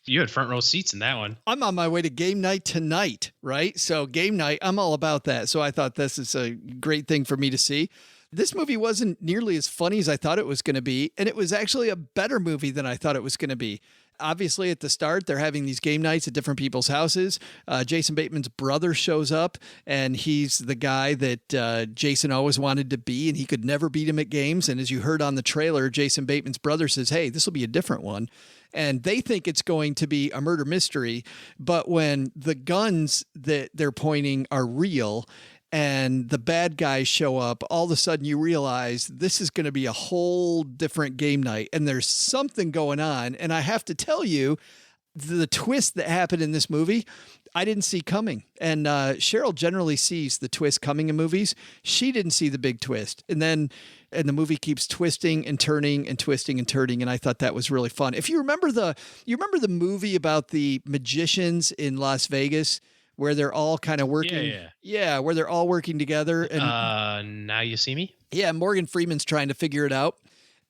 You had front row seats in that one. I'm on my way to game night tonight, right? So game night, I'm all about that. So I thought this is a great thing for me to see. This movie wasn't nearly as funny as I thought it was going to be, and it was actually a better movie than I thought it was going to be. Obviously, at the start, they're having these game nights at different people's houses. Jason Bateman's brother shows up, and he's the guy that Jason always wanted to be, and he could never beat him at games. And as you heard on the trailer, Jason Bateman's brother says, hey, this will be a different one. And they think it's going to be a murder mystery. But when the guns that they're pointing are real and the bad guys show up, all of a sudden you realize this is going to be a whole different game night. And there's something going on. And I have to tell you, the twist that happened in this movie, I didn't see coming. And Cheryl generally sees the twist coming in movies. She didn't see the big twist. And the movie keeps twisting and turning and twisting and turning. And I thought that was really fun. If you remember the movie about the magicians in Las Vegas, where they're all kind of working. Yeah, where they're all working together. And Now You See Me? Yeah, Morgan Freeman's trying to figure it out.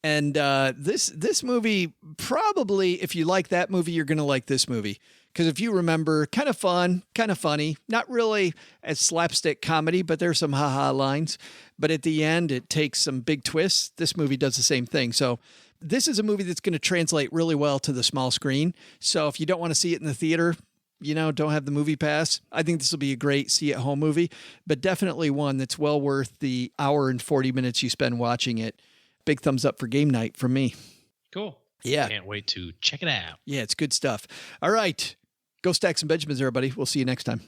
And this movie, probably, if you like that movie, you're going to like this movie. Because if you remember, kind of fun, kind of funny, not really as slapstick comedy, but there's some ha-ha lines. But at the end, it takes some big twists. This movie does the same thing. So this is a movie that's going to translate really well to the small screen. So if you don't want to see it in the theater, don't have the movie pass, I think this will be a great see-at-home movie, but definitely one that's well worth the hour and 40 minutes you spend watching it. Big thumbs up for game night from me. Cool. Yeah. Can't wait to check it out. Yeah, it's good stuff. All right. Go stack some Benjamins, everybody. We'll see you next time.